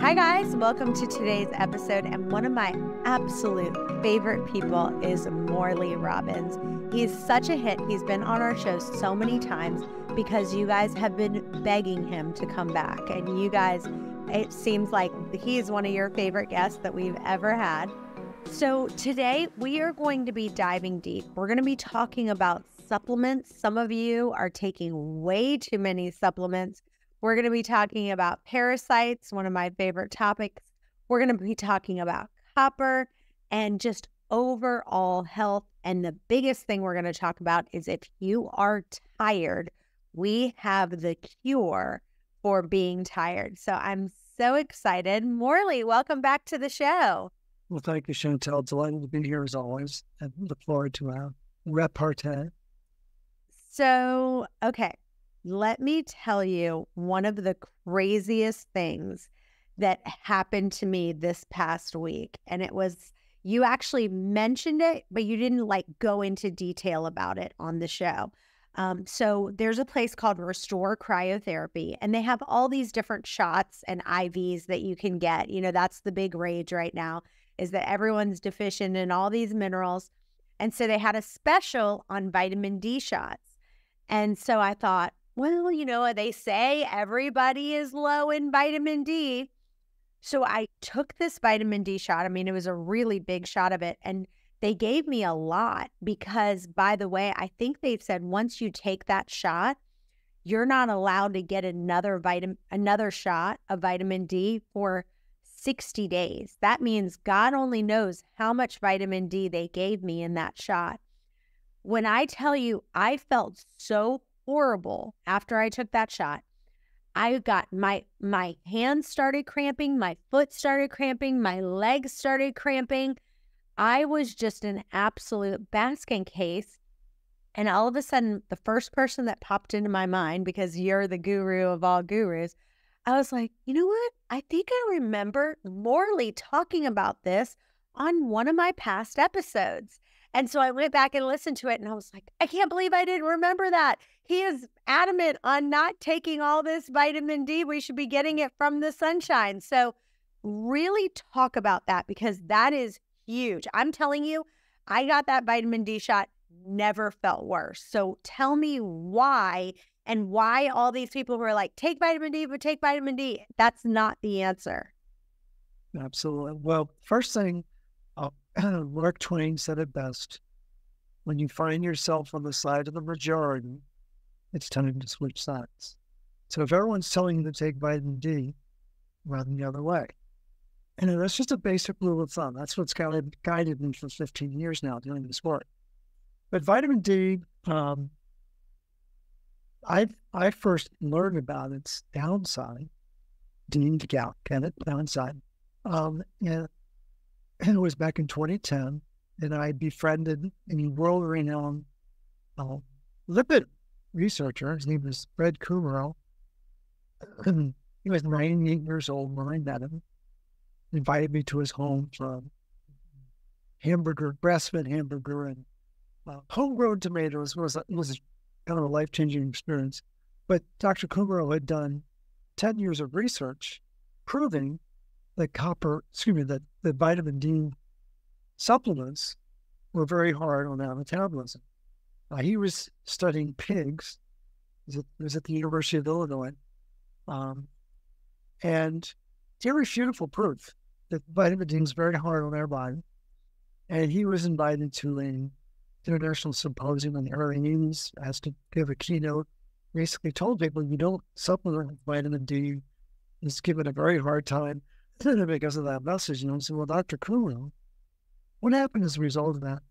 Hi guys, welcome to today's episode, and one of my absolute favorite people is Morley Robbins. He's such a hit. He's been on our show so many times because you guys have been begging him to come back, and you guys, it seems like he's one of your favorite guests that we've ever had. So today we are going to be diving deep. We're going to be talking about supplements. Some of you are taking way too many supplements. We're going to be talking about parasites, one of my favorite topics. We're going to be talking about copper and just overall health. And the biggest thing we're going to talk about is if you are tired, we have the cure for being tired. So I'm so excited. Morley, welcome back to the show. Well, thank you, Chantel. Delighted to be here as always, and look forward to our repartee. So, okay. Let me tell you one of the craziest things that happened to me this past week. And it was, you actually mentioned it, but you didn't go into detail about it on the show. So there's a place called Restore Cryotherapy, and they have all these different shots and IVs that you can get. You know, that's the big rage right now, is that everyone's deficient in all these minerals. And so they had a special on vitamin D shots. And so I thought, well, you know, they say everybody is low in vitamin D. So I took this vitamin D shot. I mean, it was a really big shot of it. And they gave me a lot because, by the way, I think they've said once you take that shot, you're not allowed to get another shot of vitamin D for 60 days. That means God only knows how much vitamin D they gave me in that shot. When I tell you, I felt so horrible after I took that shot. I got my hands started cramping, my foot started cramping, my legs started cramping. I was just an absolute basket case. And all of a sudden, the first person that popped into my mind, because you're the guru of all gurus, I was like, you know what? I think I remember Morley talking about this on one of my past episodes. And so I went back and listened to it, and I was like, I can't believe I didn't remember that. He is adamant on not taking all this vitamin D. We should be getting it from the sunshine. So really talk about that, because that is huge. I'm telling you, I got that vitamin D shot, never felt worse. So tell me why, and why all these people who are like, take vitamin D, but take vitamin D. That's not the answer. Absolutely. Well, first thing, Mark Twain said it best. When you find yourself on the side of the majority, it's time to switch sides. So if everyone's telling you to take vitamin D, run the other way. And that's just a basic rule of thumb. That's what's guided me for 15 years now doing this work. But vitamin D, I first learned about its downside, downside, and it was back in 2010, and I befriended a world-renowned lipid researcher. His name was Fred Kummerow. He was 98 years old when I met him. He invited me to his home for breastfed hamburger, and homegrown tomatoes. It was kind of a life-changing experience. But Dr. Kummerow had done 10 years of research proving that that vitamin D supplements were very hard on our metabolism. He was studying pigs. He was at the University of Illinois. And irrefutable proof that vitamin D is very hard on our body. And he was invited to an international symposium in the early 80s, asked to give a keynote, basically told people you don't supplement with vitamin D. He's given a very hard time because of that message. And I said, well, Dr. Kummerow, what happened as a result of that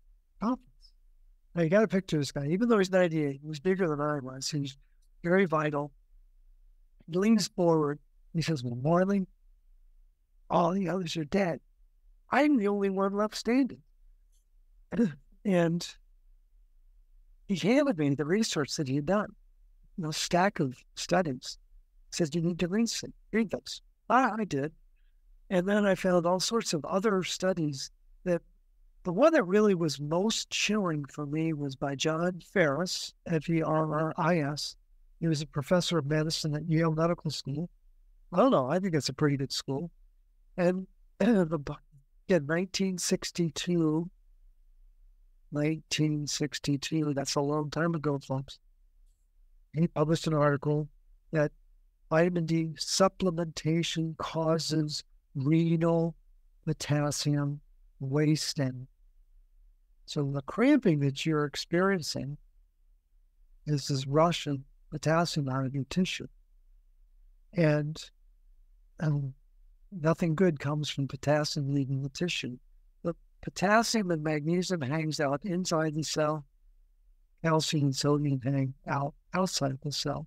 conference? Now, you got to picture this guy. Even though he's 98, he was bigger than I was. He's very vital. He leans forward. He says, well, Morley, all the others are dead. I'm the only one left standing. And he handed me the research that he had done, a stack of studies. He says, you need to read those. I did. And then I found all sorts of other studies. That the one that really was most chilling for me was by John Ferris, Ferris. He was a professor of medicine at Yale Medical School. I don't know, I think it's a pretty good school. And again, 1962, that's a long time ago, folks. He published an article that vitamin D supplementation causes renal potassium wasting. So the cramping that you're experiencing is this rush of potassium out of your tissue. And nothing good comes from potassium leaving the tissue. The potassium and magnesium hangs out inside the cell. Calcium and sodium hang out outside the cell.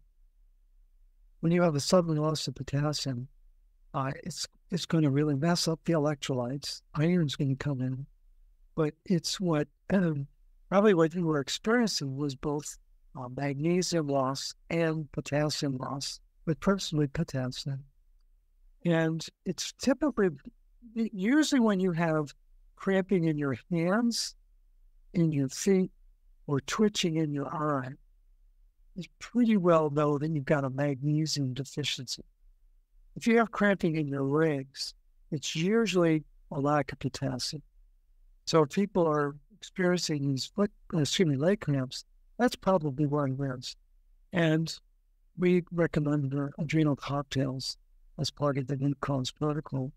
When you have a sudden loss of potassium, it's going to really mess up the electrolytes. Iron's going to come in. But it's probably what you were experiencing was both magnesium loss and potassium loss, but personally potassium. And it's usually when you have cramping in your hands, in your feet, or twitching in your eye, it's pretty well known that you've got a magnesium deficiency. If you have cramping in your legs, it's usually a lack of potassium. So if people are experiencing these leg cramps, that's probably what it is. And we recommend adrenal cocktails as part of the glucose protocol.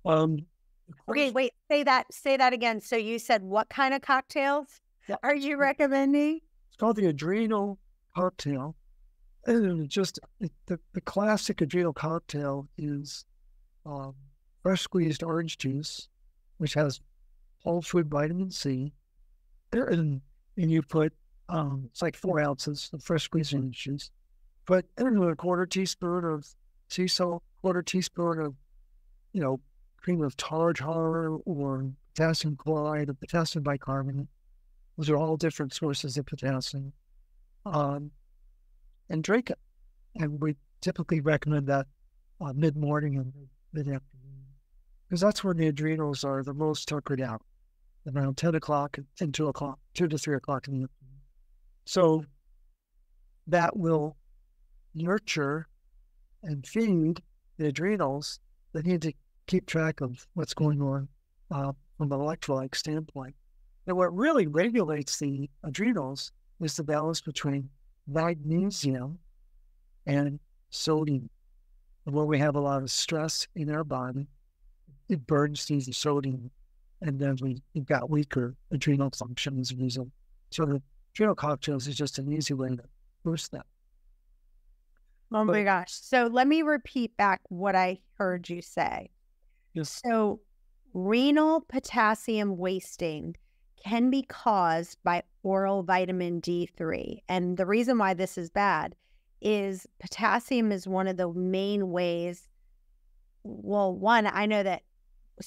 Okay, wait, say that again. So you said what kind of cocktails are you recommending? It's called the adrenal cocktail. And just the classic adrenal cocktail is fresh squeezed orange juice, which has whole food vitamin C. And you put, it's like 4 ounces of fresh squeezed orange juice. Put a quarter teaspoon of sea salt, quarter teaspoon of, cream of tartar or potassium chloride or potassium bicarbonate. Those are all different sources of potassium. And drink it. And we typically recommend that mid-morning and mid-afternoon, because that's when the adrenals are the most tuckered out, around 10 o'clock and 2 to 3 o'clock in the afternoon. So that will nurture and feed the adrenals that need to keep track of what's going on from an electrolyte standpoint. And what really regulates the adrenals is the balance between magnesium and sodium. And when we have a lot of stress in our body, it burns through the sodium, and then we've got weaker adrenal function as a result. So the adrenal cocktails is just an easy way to boost that. Oh my gosh. So let me repeat back what I heard you say. Yes. So renal potassium wasting can be caused by oral vitamin D3. And the reason why this is bad is potassium is one of the main ways. Well, one, I know that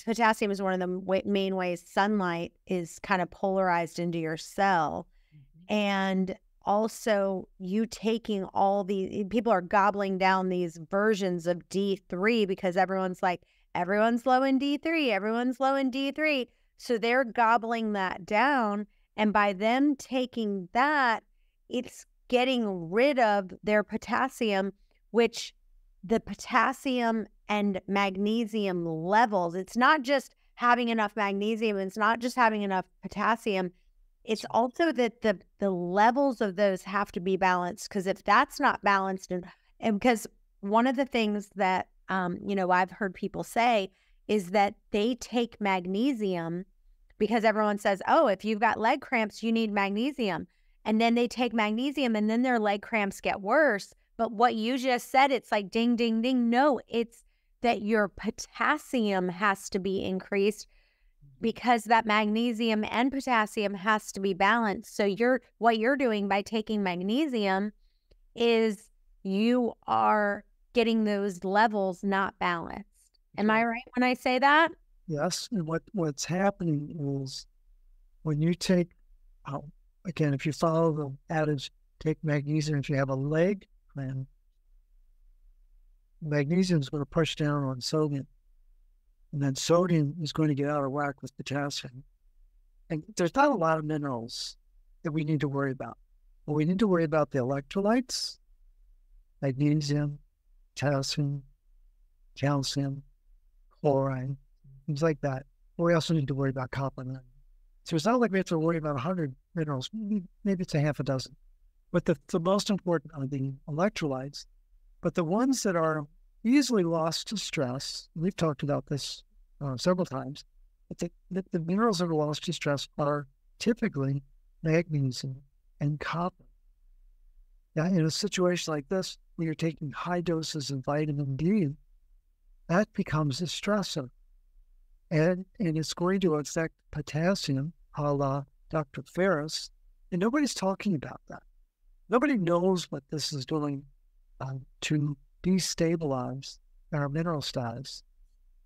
potassium is one of the main ways sunlight is kind of polarized into your cell. Mm-hmm. And also you taking all these, people are gobbling down these versions of D3 because everyone's like, everyone's low in D3, everyone's low in D3. So they're gobbling that down. And by them taking that, it's getting rid of their potassium, which the potassium and magnesium levels, it's not just having enough magnesium, it's not just having enough potassium. It's also that the levels of those have to be balanced, because if that's not balanced, and because one of the things that, I've heard people say is that they take magnesium because everyone says, oh, if you've got leg cramps, you need magnesium. And then they take magnesium and then their leg cramps get worse. But what you just said, it's like ding, ding, ding. No, it's that your potassium has to be increased, because that magnesium and potassium has to be balanced. So what you're doing by taking magnesium is you are getting those levels not balanced. Am I right when I say that? Yes. And what's happening is when you take, again, if you follow the adage, take magnesium if you have a leg cramp, magnesium is going to push down on sodium. And then sodium is going to get out of whack with potassium. And there's not a lot of minerals that we need to worry about. But we need to worry about the chloride, things like that. But we also need to worry about copper. So it's not like we have to worry about 100 minerals. Maybe it's a half a dozen. But the most important are the electrolytes. But the ones that are easily lost to stress, we've talked about this several times, but the minerals that are lost to stress are typically magnesium and copper. Now, in a situation like this, when you're taking high doses of vitamin D, that becomes a stressor. And it's going to affect potassium, a la Dr. Ferris, and nobody's talking about that. Nobody knows what this is doing to destabilize our mineral status.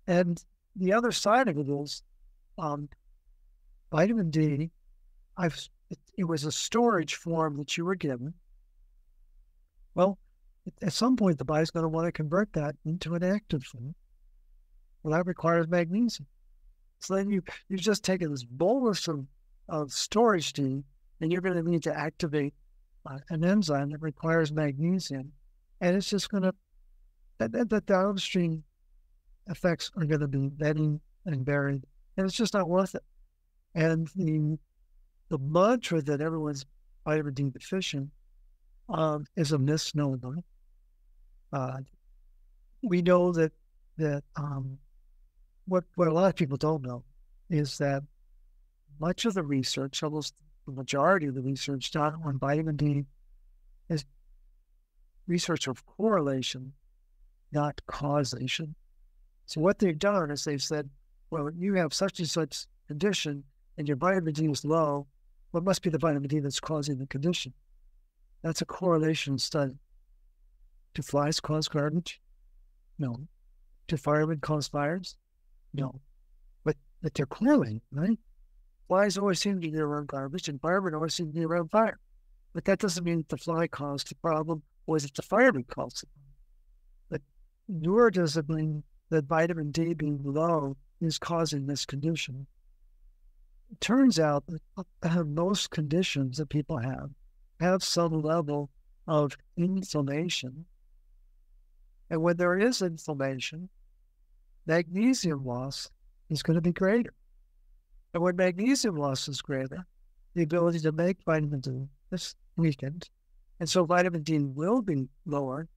And the other side of it is vitamin D. It was a storage form that you were given. Well, at some point, the body's going to want to convert that into an active form. Well, that requires magnesium. So then you've just taken this bolus of storage D, and you're going to need to activate an enzyme that requires magnesium. And it's just going to, the downstream effects are going to be bedding and buried, and it's just not worth it. And the mantra that everyone's vitamin D deficient is a misnomer. We know that what a lot of people don't know is that much of the research, almost the majority of the research done on vitamin D, is research of correlation, not causation. So what they've done is they've said, well, you have such and such condition and your vitamin D is low, what must be the vitamin D that's causing the condition? That's a correlation study. Do flies cause garbage? No. Do firemen cause fires? No. But they're correlating, right? Flies always seem to be around garbage and firemen always seem to be around fire. But that doesn't mean that the fly caused the problem or that the fireman caused it. But nor does it mean that vitamin D being low is causing this condition. It turns out that most conditions that people have some level of inflammation. And when there is inflammation, magnesium loss is going to be greater. And when magnesium loss is greater, the ability to make vitamin D is weakened. And so vitamin D will be lower,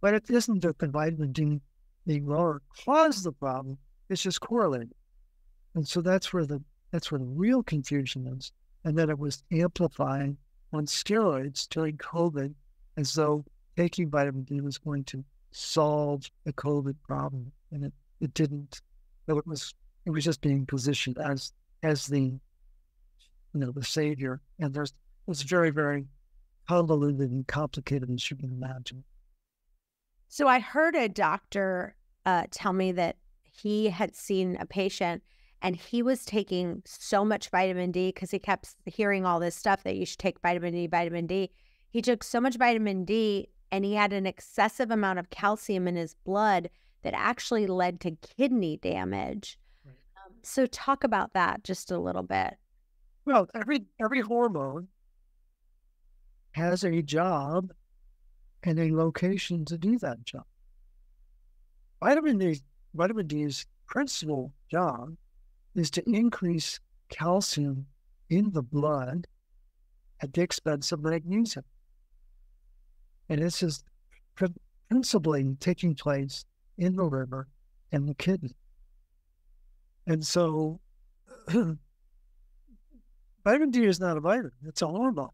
but it isn't that the vitamin D being lower caused the problem, it's just correlated. And so that's where the real confusion is. And then it was amplifying on steroids during COVID as though taking vitamin D was going to solve the COVID problem. And it didn't. But it was just being positioned as the the savior. And it's very, very convoluted and complicated as you can imagine. So I heard a doctor tell me that he had seen a patient and he was taking so much vitamin D because he kept hearing all this stuff that you should take vitamin D, vitamin D. He took so much vitamin D and he had an excessive amount of calcium in his blood that actually led to kidney damage. Right. So talk about that just a little bit. Well, every hormone has a job and a location to do that job. Vitamin D's principal job is to increase calcium in the blood at the expense of magnesium. And this is principally taking place in the liver and the kidney. And so vitamin D is not a vitamin, it's a hormone.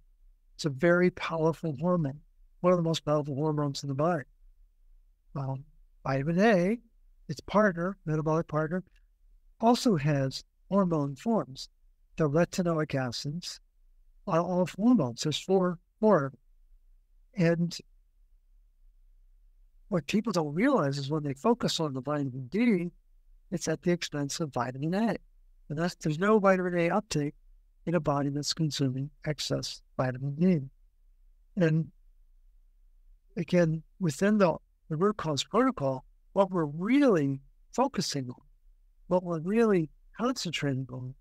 It's a very powerful hormone, one of the most powerful hormones in the body. Vitamin A, its partner, metabolic partner, also has hormone forms. The retinoic acids are all hormones. There's four. And what people don't realize is when they focus on the vitamin D, it's at the expense of vitamin A. And there's no vitamin A uptake in a body that's consuming excess vitamin D. And again, within the root cause protocol, what we're really focusing on, what we're really concentrating on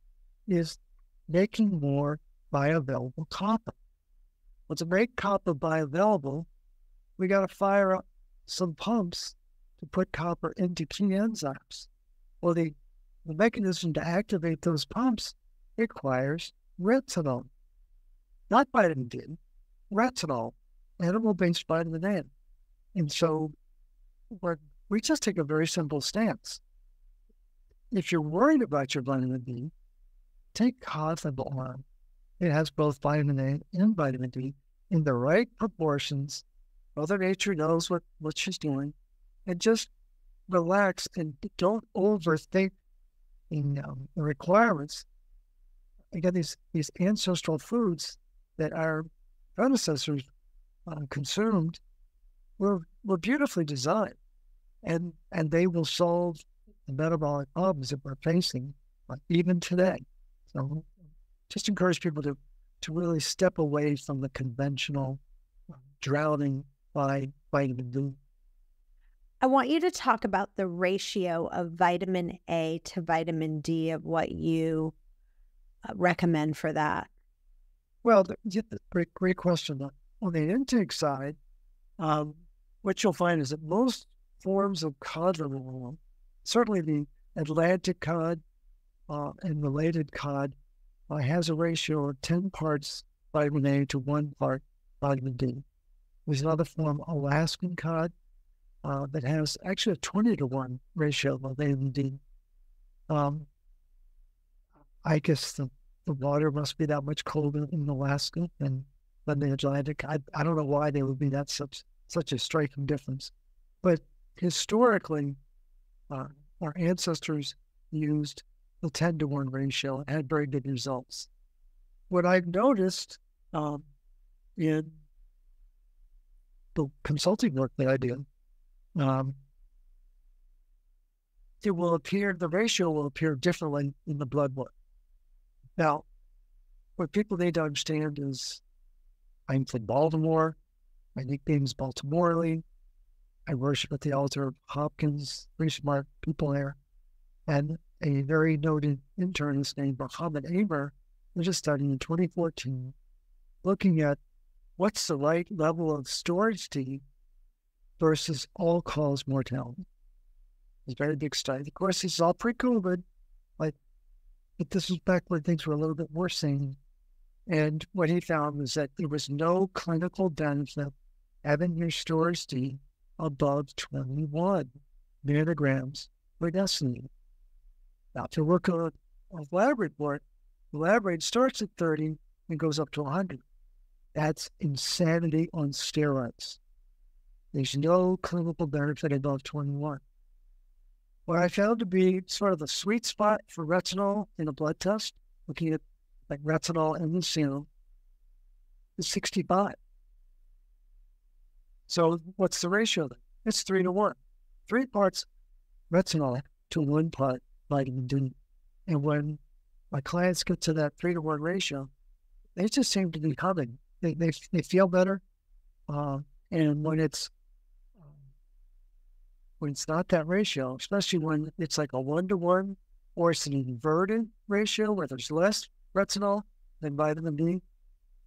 is making more bioavailable copper. Well, to make copper bioavailable, we got to fire up some pumps to put copper into key enzymes. Well, the mechanism to activate those pumps requires retinol, not vitamin D, retinol, animal-based vitamin A. And so we just take a very simple stance. If you're worried about your vitamin D, take cod liver oil. It has both vitamin A and vitamin D in the right proportions. Mother Nature knows what she's doing. And just relax and don't overthink the requirements. Again, these ancestral foods that our predecessors consumed were beautifully designed, and they will solve the metabolic problems that we're facing even today. So just encourage people to really step away from the conventional drowning by vitamin D. I want you to talk about the ratio of vitamin A to vitamin D of what you recommend for that. Well, great question. On the intake side, what you'll find is that most forms of cod liver oil, certainly the Atlantic cod and related cod, has a ratio of 10 parts vitamin A to 1 part vitamin D. There's another form, Alaskan cod, that has actually a 20-to-1 ratio of vitamin D. I guess the water must be that much colder in Alaska than the Atlantic. I don't know why they would be that such a striking difference. But historically, our ancestors used the 10-to-1 ratio and had very good results. What I've noticed in the consulting work that I do, the ratio will appear differently in the blood work. Now, what people need to understand is I'm from Baltimore. My nickname is Baltimorley. I worship at the altar of Hopkins, pretty smart people there. And a very noted internist named Muhammad Amer was just studying in 2014, looking at what's the right level of storage T versus all-cause mortality. It's a very big study. Of course, this is all pre-COVID, but this was back when things were a little bit worse. And what he found was that there was no clinical benefit having your storage T above 21 nanograms per deciliter. Now, to work on a lab report, the lab rate starts at 30 and goes up to 100. That's insanity on steroids. There's no clinical benefit above 21. What I found to be sort of the sweet spot for retinol in a blood test, looking at like retinol in the serum, is 65. So what's the ratio then? It's 3-to-1. 3 parts retinol to 1 part vitamin D. And when my clients get to that 3-to-1 ratio, they just seem to be coming. They feel better. And when it's not that ratio, especially when it's like a 1-to-1 or it's an inverted ratio where there's less retinol than vitamin D,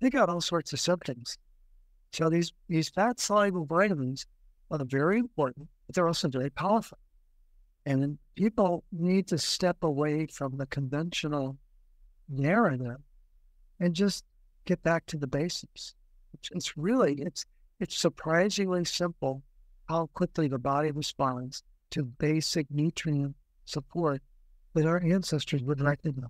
they got all sorts of symptoms. So these fat-soluble vitamins are very important, but they're also very powerful. And people need to step away from the conventional narrative and just get back to the basics. It's surprisingly simple how quickly the body responds to basic nutrient support that our ancestors would recognize.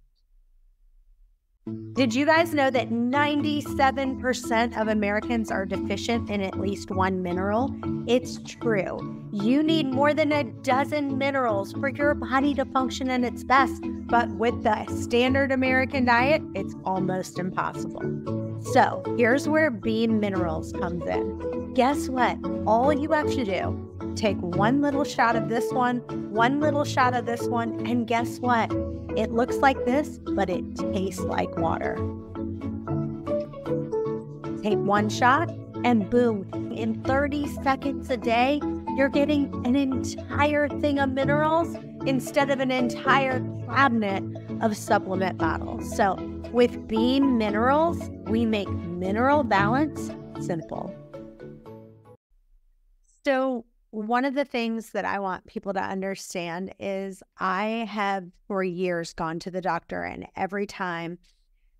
Did you guys know that 97% of Americans are deficient in at least one mineral? It's true. You need more than a dozen minerals for your body to function at its best. But with the standard American diet, it's almost impossible. So here's where Beam Minerals comes in. Guess what? All you have to do, take one little shot of this one little shot of this one, and guess what? It looks like this, but it tastes like water. Take one shot and boom, in 30 seconds a day, you're getting an entire thing of minerals instead of an entire cabinet of supplement bottles. So with Beam Minerals, we make mineral balance simple. So one of the things that I want people to understand is I have for years gone to the doctor, and every time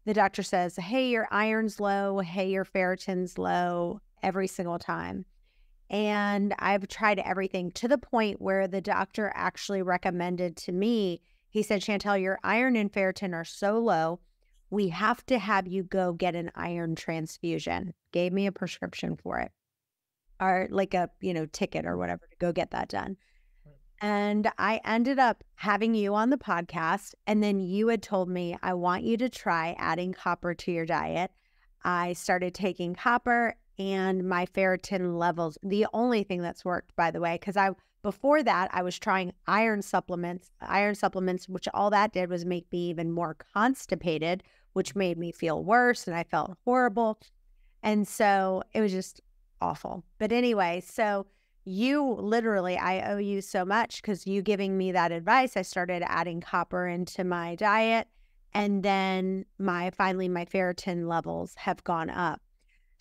the doctor says, hey, your iron's low, hey, your ferritin's low, every single time. And I've tried everything to the point where the doctor actually recommended to me, he said, Chantel, your iron and ferritin are so low, we have to have you go get an iron transfusion. Gave me a prescription for it, or like a, ticket or whatever to go get that done. And I ended up having you on the podcast. And then you had told me, I want you to try adding copper to your diet. I started taking copper, and my ferritin levels, the only thing that's worked, by the way, because before that, I was trying iron supplements, which all that did was make me even more constipated, which made me feel worse. And I felt horrible. And so it was just awful. But anyway, so you literally, I owe you so much, because you giving me that advice, I started adding copper into my diet. And then finally my ferritin levels have gone up.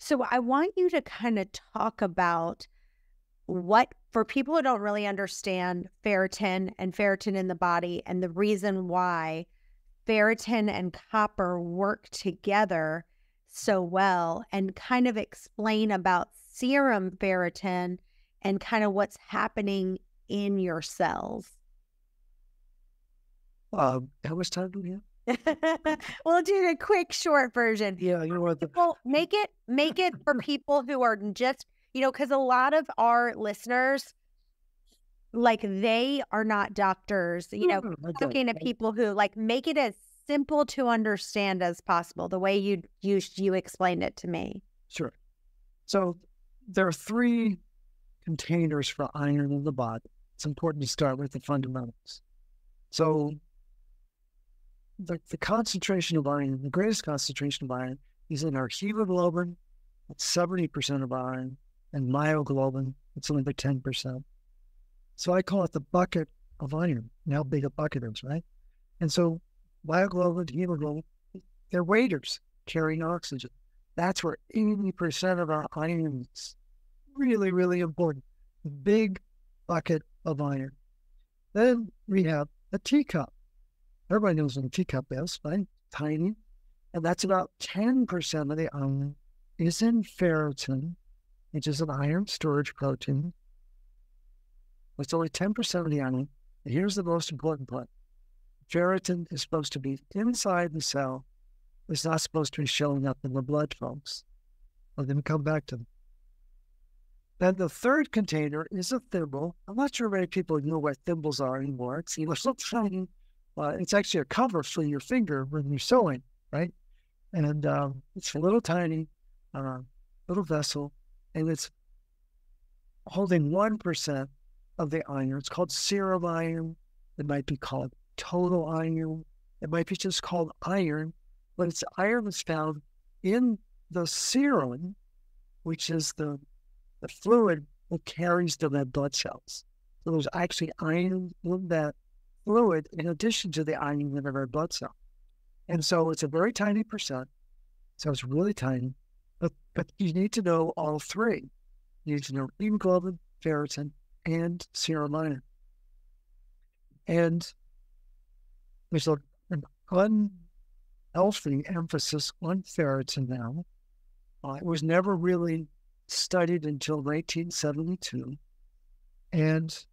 So I want you to kind of talk about for people who don't really understand ferritin and ferritin in the body, and the reason why ferritin and copper work together so well, and kind of explain about serum ferritin and kind of what's happening in your cells. How much time do we have? We'll do a quick, short version. Yeah, make it for people who are just, because a lot of our listeners, like, they are not doctors, talking to people who, like, make it as simple to understand as possible, the way you explained it to me. Sure. So there are 3 containers for iron in the body. It's important to start with the fundamentals. So the concentration of iron, the greatest concentration of iron, is in our hemoglobin, that's 70% of iron, and myoglobin, it's only 10%. So I call it the bucket of iron, and how big a bucket is, right? And so myoglobin, hemoglobin, they're waiters carrying oxygen. That's where 80% of our iron is. Really, really important. The big bucket of iron. Then we have a teacup. Everybody knows what a teacup is, right? Tiny. And that's about 10% of the iron is in ferritin, which is an iron storage protein. It's only 10% of the iron. And here's the most important part. Ferritin is supposed to be inside the cell. It's not supposed to be showing up in the blood, folks. Let them come back to them. Then the third container is a thimble. I'm not sure many people know what thimbles are anymore. It's tiny. It's actually a cover for your finger when you're sewing, right? And it's a little tiny, little vessel, and it's holding 1% of the iron. It's called serum iron. It might be called total iron. It might be just called iron, but it's iron that's found in the serum, which is the fluid that carries the red blood cells. So there's actually iron in that fluid in addition to the iron in the red blood cell. And so it's a very tiny percent. So it's really tiny. But you need to know all 3. You need to know hemoglobin, ferritin, and serum iron. And there's an unhealthy emphasis on ferritin now. It was never really studied until 1972. And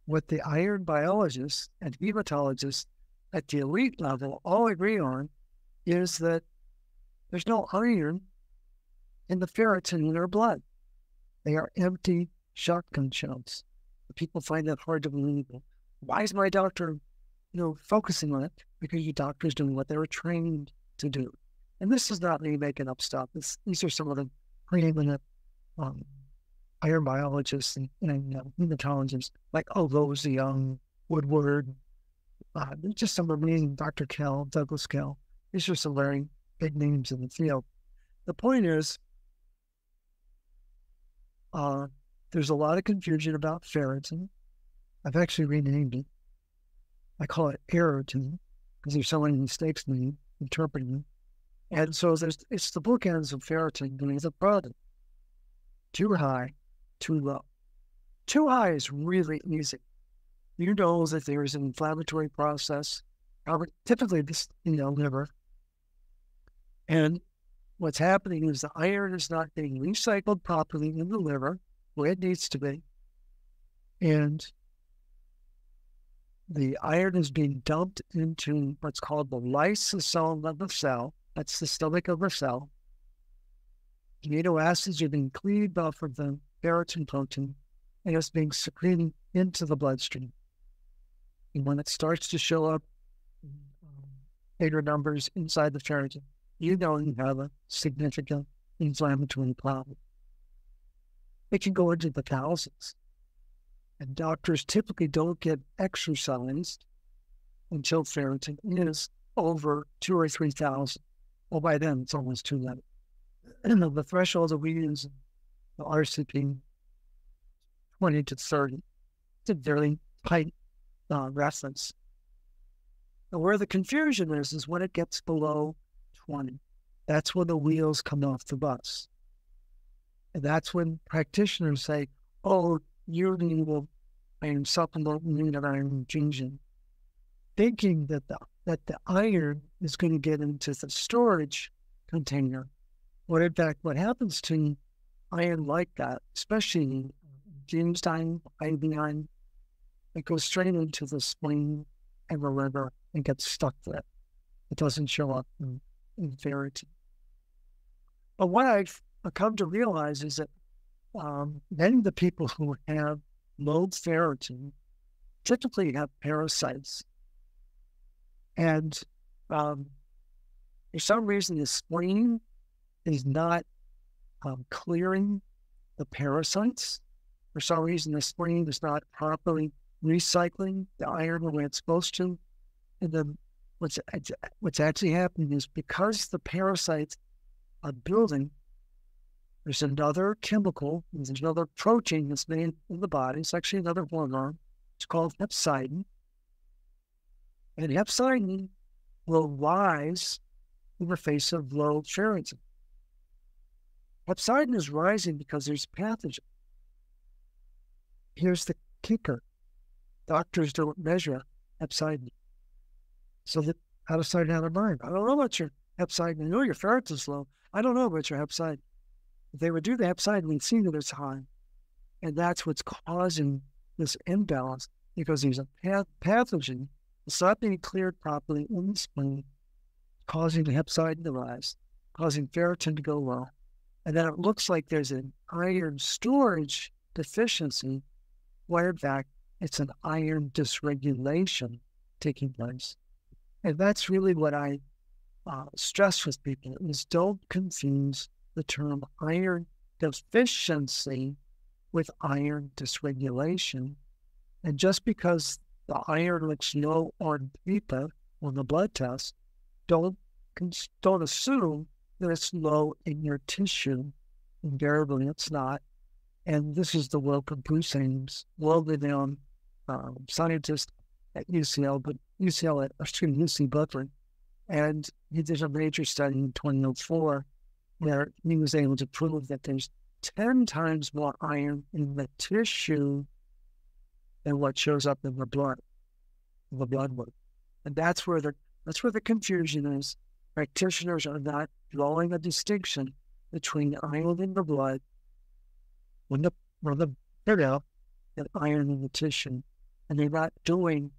what the iron biologists and hematologists at the elite level all agree on is that there's no iron in the ferritin in our blood. They are empty shotgun shells. People find that hard to believe. Why is my doctor, focusing on it? Because your doctor is doing what they were trained to do. And this is not me making up stuff. These are some of the preeminent iron biologists and hematologists, like those Young, Woodward, just some amazing Dr. Kell, Douglas Kell. These are some very big names in the field. The point is, there's a lot of confusion about ferritin. I've actually renamed it. I call it ferritin because there's so many mistakes in interpreting it. And so it's the bookends of ferritin doing the product. Too high, too low. Too high is really easy. You know that there is an inflammatory process, typically this in the liver. And what's happening is the iron is not being recycled properly in the liver where it needs to be. And the iron is being dumped into what's called the lysosome of the cell. That's the stomach of the cell. Amino acids are being cleaved off of the ferritin protein, and it's being secreted into the bloodstream. And when it starts to show up bigger numbers inside the ferritin, you know you have a significant inflammatory problem. It can go into the thousands. And doctors typically don't get exercised until ferritin is over 2,000 or 3,000. Well, by then, it's almost too late. And the threshold that we use, the RCP, 20 to 30. It's a very tight reference. And where the confusion is when it gets below 20. That's when the wheels come off the bus. And that's when practitioners say, oh, you need an iron supplement, you need an iron infusion, thinking that the iron is going to get into the storage container. When in fact, what happens to iron like that, especially infused iron, iodine, it goes straight into the spleen and the liver and gets stuck there. It doesn't show up in ferritin. But what I've come to realize is that many of the people who have low ferritin typically have parasites. And for some reason, the spleen is not clearing the parasites. For some reason, the spleen is not properly recycling the iron the way it's supposed to. And then what's actually happening is because the parasites are building, there's another chemical, there's another protein that's made in the body. It's actually another hormone. It's called hepcidin. And hepcidin will rise in the face of low ferritin. Hepcidin is rising because there's pathogen. Here's the kicker. Doctors don't measure hepcidin. So that out of sight, out of mind. I don't know about your hepcidin. I know your ferritin's low. I don't know about your hepcidin. If they would do the hepcidin, we'd see that it's high. And that's what's causing this imbalance, because there's a pathogen that's not being cleared properly in the spleen, causing the hepcidin to rise, causing ferritin to go low. And then it looks like there's an iron storage deficiency, where in fact it's an iron dysregulation taking place. And that's really what I stress with people, is don't confuse the term iron deficiency with iron dysregulation. And just because the iron looks low on paper on the blood test, don't assume that it's low in your tissue. Invariably, it's not. And this is the work of Bruce Ames, world-renowned scientist at UC Berkeley. And he did a major study in 2004 where he was able to prove that there's 10 times more iron in the tissue than what shows up in the blood work. And that's where the confusion is. Practitioners are not drawing a distinction between iron in the blood when the put out and iron in the tissue. And they're not doing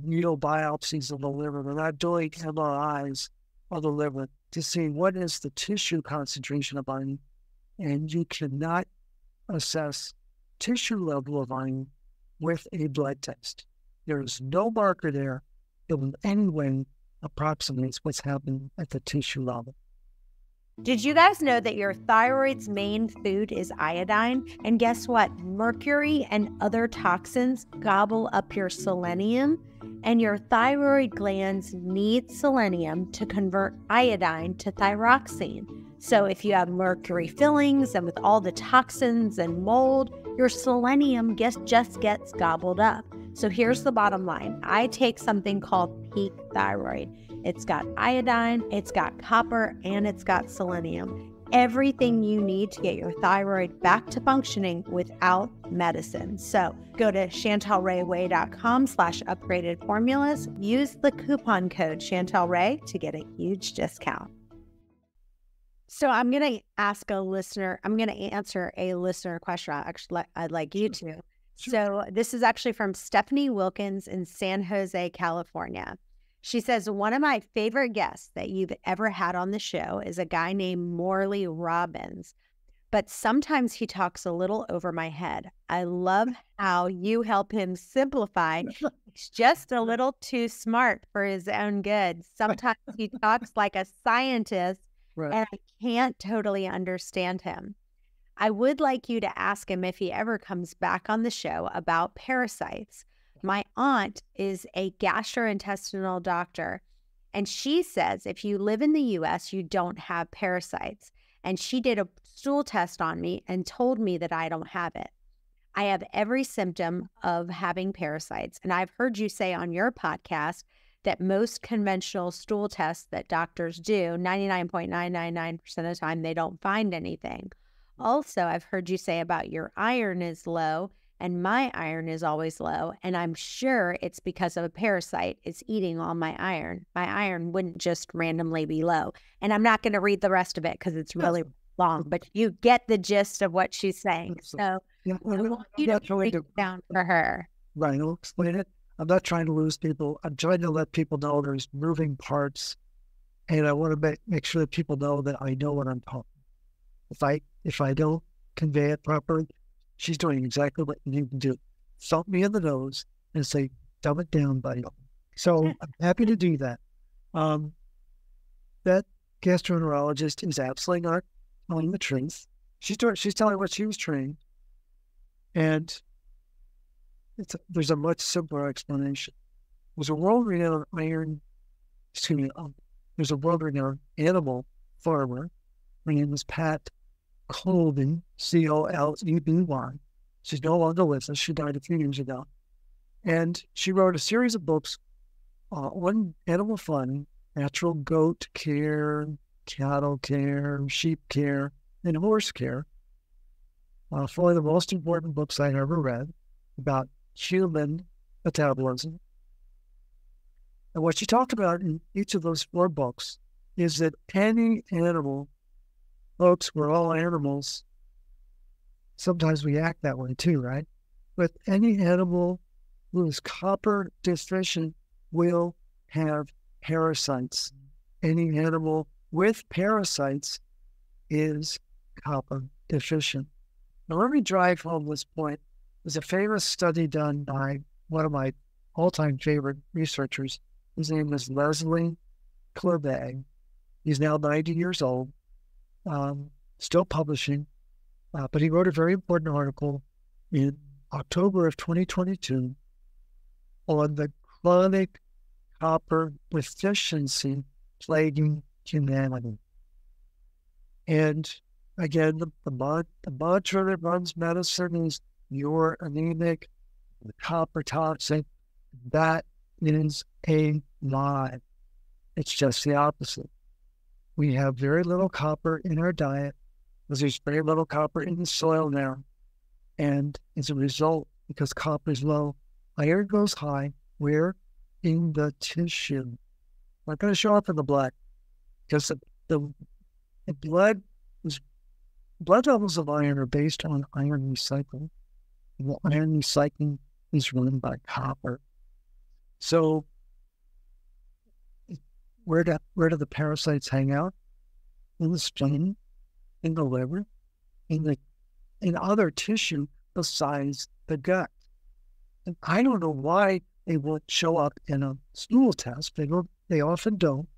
needle biopsies of the liver. They're not doing MRIs of the liver to see what is the tissue concentration of iron. And you cannot assess tissue level of iron with a blood test. There is no marker there that in any way approximates what's happening at the tissue level. Did you guys know that your thyroid's main food is iodine? And guess what? Mercury and other toxins gobble up your selenium, and your thyroid glands need selenium to convert iodine to thyroxine. So if you have mercury fillings and with all the toxins and mold, your selenium just gets gobbled up. So here's the bottom line. I take something called Peak Thyroid. It's got iodine, it's got copper, and it's got selenium. everything you need to get your thyroid back to functioning without medicine. So go to chantelrayway.com/upgraded formulas. Use the coupon code ChantelRay to get a huge discount. So I'm going to answer a listener question. Actually, I'd like you to. Sure. So this is actually from Stephanie Wilkins in San Jose, California. She says, one of my favorite guests that you've ever had on the show is a guy named Morley Robbins, but sometimes he talks a little over my head. I love how you help him simplify. He's just a little too smart for his own good. Sometimes he talks like a scientist, Right. and I can't totally understand him. I would like you to ask him if he ever comes back on the show about parasites. My aunt is a gastrointestinal doctor, and she says if you live in the U.S., you don't have parasites. And she did a stool test on me and told me that I don't have it. I have every symptom of having parasites. And I've heard you say on your podcast that most conventional stool tests that doctors do, 99.999% of the time, they don't find anything. Also, I've heard you say about your iron is low, and my iron is always low, and I'm sure it's because of a parasite. It's eating all my iron. My iron wouldn't just randomly be low. And I'm not going to read the rest of it because it's really long, but you get the gist of what she's saying. So Yeah, I want you to break it down for her. Right, I'll explain it. I'm not trying to lose people. I'm trying to let people know there's moving parts, and I want to make sure that people know that I know what I'm talking. If I don't convey it properly, she's doing exactly what you need to do. Thump me in the nose and say, dumb it down, buddy. So I'm happy to do that. That gastroenterologist is absolutely not telling the truth. She's telling what she was trained. And there's a much simpler explanation. There's a world-renowned there's a world-renowned animal farmer. Her name is Pat Colby, Coleby. She's no longer with us. She died a few years ago. And she wrote a series of books on animal farming, natural goat care, cattle care, sheep care, and horse care. One of the most important books I ever read about human metabolism. And what she talked about in each of those 4 books is that any animal, folks, we're all animals. Sometimes we act that way too, right? But any animal who is copper deficient will have parasites. Any animal with parasites is copper deficient. Now, let me drive home this point. There's a famous study done by one of my all-time favorite researchers. His name is Leslie Clerbag. He's now 90 years old, still publishing, but he wrote a very important article in October of 2022 on the chronic copper deficiency plaguing humanity. And again, the mantra that runs medicine is you're anemic, the copper toxic. That is a lie. It's just the opposite. We have very little copper in our diet because there's very little copper in the soil now. And as a result, because copper is low, iron goes high. Where? In the tissue. Not going to show up in the blood because the blood levels of iron are based on iron recycling. And the iron recycling is run by copper. So where do the parasites hang out? In the spleen, in the liver, in other tissue besides the gut. And I don't know why they won't show up in a stool test. They often don't.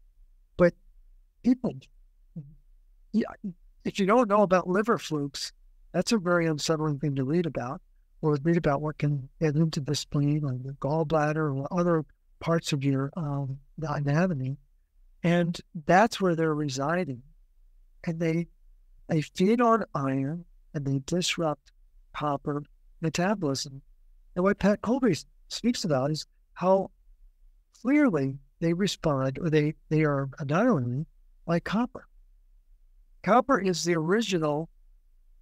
But people, if you don't know about liver flukes, that's a very unsettling thing to read about, or read about what can get into the spleen or the gallbladder or other parts of your anatomy. And that's where they're residing. And they feed on iron and they disrupt copper metabolism. And what Pat Colby speaks about is how clearly they respond, or they are annihilated by copper. Copper is the original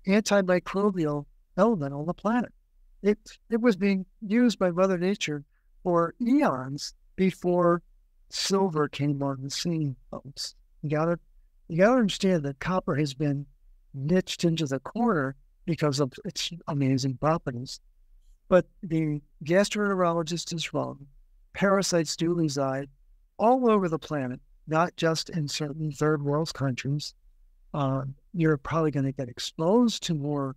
antimicrobial element on the planet. It was being used by Mother Nature for eons before silver came on the scene, folks. You gotta understand that copper has been niched into the corner because of its amazing properties. But the gastroenterologist is wrong. Parasites do reside all over the planet, not just in certain third world countries. You're probably going to get exposed to more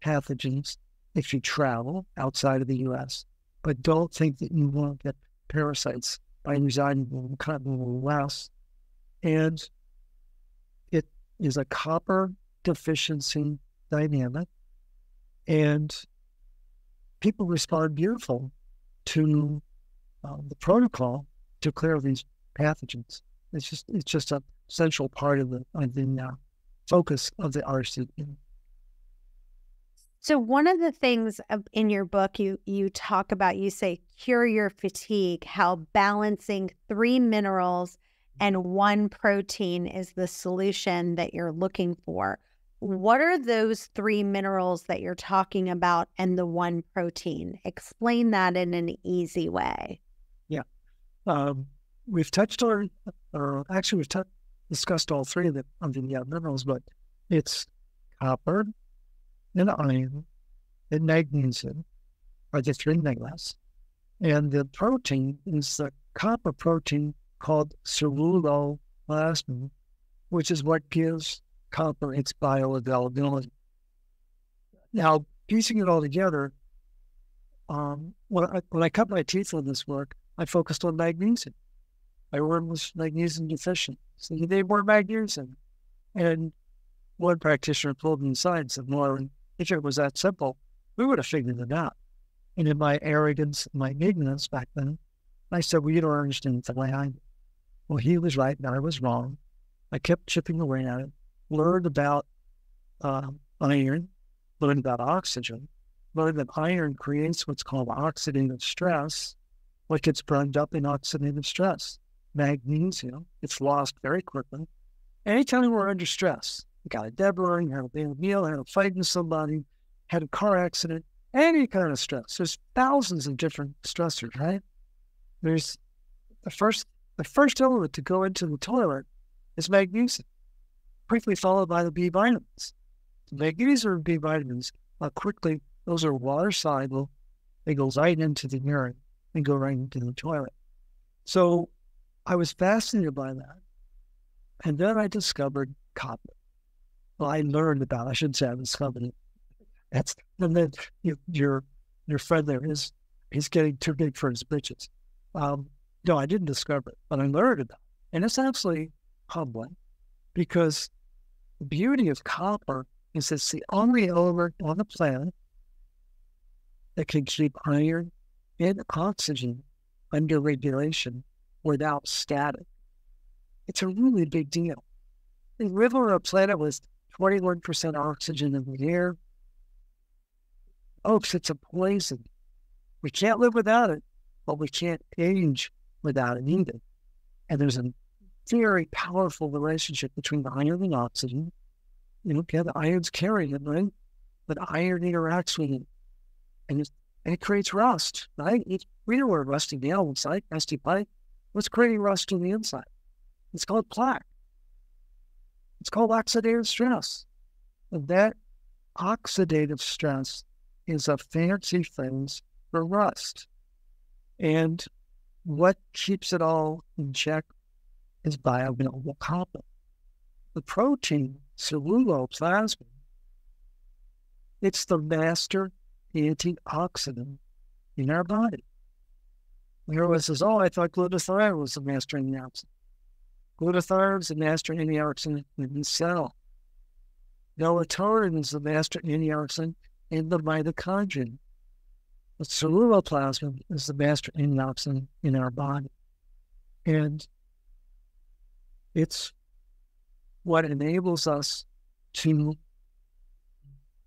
pathogens if you travel outside of the U.S., but don't think that you won't get parasites by residing in the continental West. And it is a copper deficiency dynamic, and people respond beautiful to the protocol to clear these pathogens. It's just a central part of the focus of the RCE. So one of the things in your book you talk about, you say, cure your fatigue, how balancing 3 minerals and 1 protein is the solution that you're looking for. What are those 3 minerals that you're talking about and the 1 protein? Explain that in an easy way. Yeah. We've touched on, or actually we've discussed all 3 of the minerals, but it's copper and iron and magnesium are the 3 minerals. And the protein is the copper protein called ceruloplasmin, which is what gives copper its bioavailability. Now, piecing it all together, when I cut my teeth on this work, I focused on magnesium. My worm was magnesium deficient, so you need more magnesium. And one practitioner pulled me aside and said, "Well, if it was that simple, we would have figured it out." And in my arrogance, my ignorance back then, I said, "Well, you don't understand the way I do." Well, he was right and I was wrong. I kept chipping away at it, learned about iron, learned about oxygen, learned that iron creates what's called oxidative stress, what gets burned up in oxidative stress. Magnesium, it's lost very quickly. Anytime we're under stress, you got a deadline, you had a bad meal, had a fight with somebody, had a car accident, any kind of stress. There's thousands of different stressors, right? There's the first element to go into the toilet is magnesium, quickly followed by the B vitamins. The magnesium and B vitamins quickly, those are water soluble. They go right into the urine and go right into the toilet. So I was fascinated by that. And then I discovered copper. Well, I learned about it. I shouldn't say I discovered it. And then your friend there he's getting too big for his britches. No, I didn't discover it, but I learned about it. And it's absolutely humbling because the beauty of copper is it's the only element on the planet that can keep iron and oxygen under regulation without static. It's a really big deal. We live on a planet with 21% oxygen in the air. Folks, it's a poison. We can't live without it, but we can't age without it either. And there's a very powerful relationship between the iron and oxygen. The iron's carrying it, right? But iron interacts with it, and it creates rust, right? We know where rusty nail looks like, rusty pipe. What's creating rust on the inside? It's called plaque. It's called oxidative stress. And that oxidative stress is a fancy phrase for rust. And what keeps it all in check is bioavailable copper. The protein, ceruloplasmin, it's the master antioxidant in our body. Everyone says, "Oh, I thought glutathione was the master antioxidant." Glutathione is the master antioxidant in the cell. Melatonin is the master antioxidant in the mitochondria. But ceruloplasmin is the master antioxidant in our body. And it's what enables us to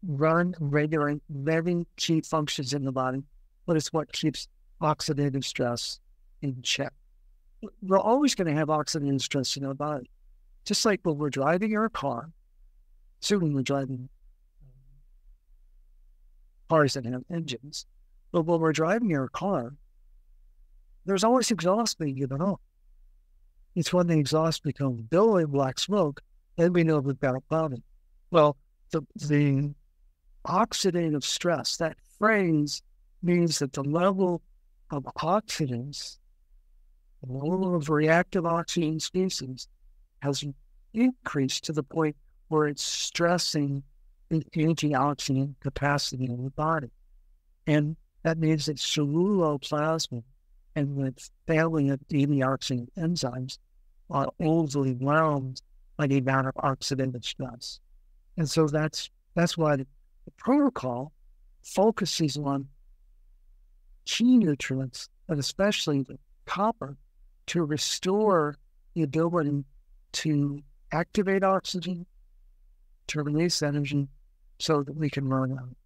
run, regulate many key functions in the body, but it's what keeps oxidative stress in check. We're always going to have oxidative stress in our body. Just like when we're driving our car, certainly when we're driving cars that have engines. But when we're driving our car, there's always exhaust being given off. It's when the exhaust becomes billowing black smoke, then we know we've got a problem. Well, the oxidative stress, that phrase means that the level of oxidants, the level of reactive oxygen species has increased to the point where it's stressing the antioxidant capacity in the body. And that means that ceruloplasmin and the family of antioxidant enzymes are overwhelmed by the amount of oxidative stress. And so that's why the protocol focuses on key nutrients, but especially the copper, to restore the ability to activate oxygen, to release energy, so that we can run out.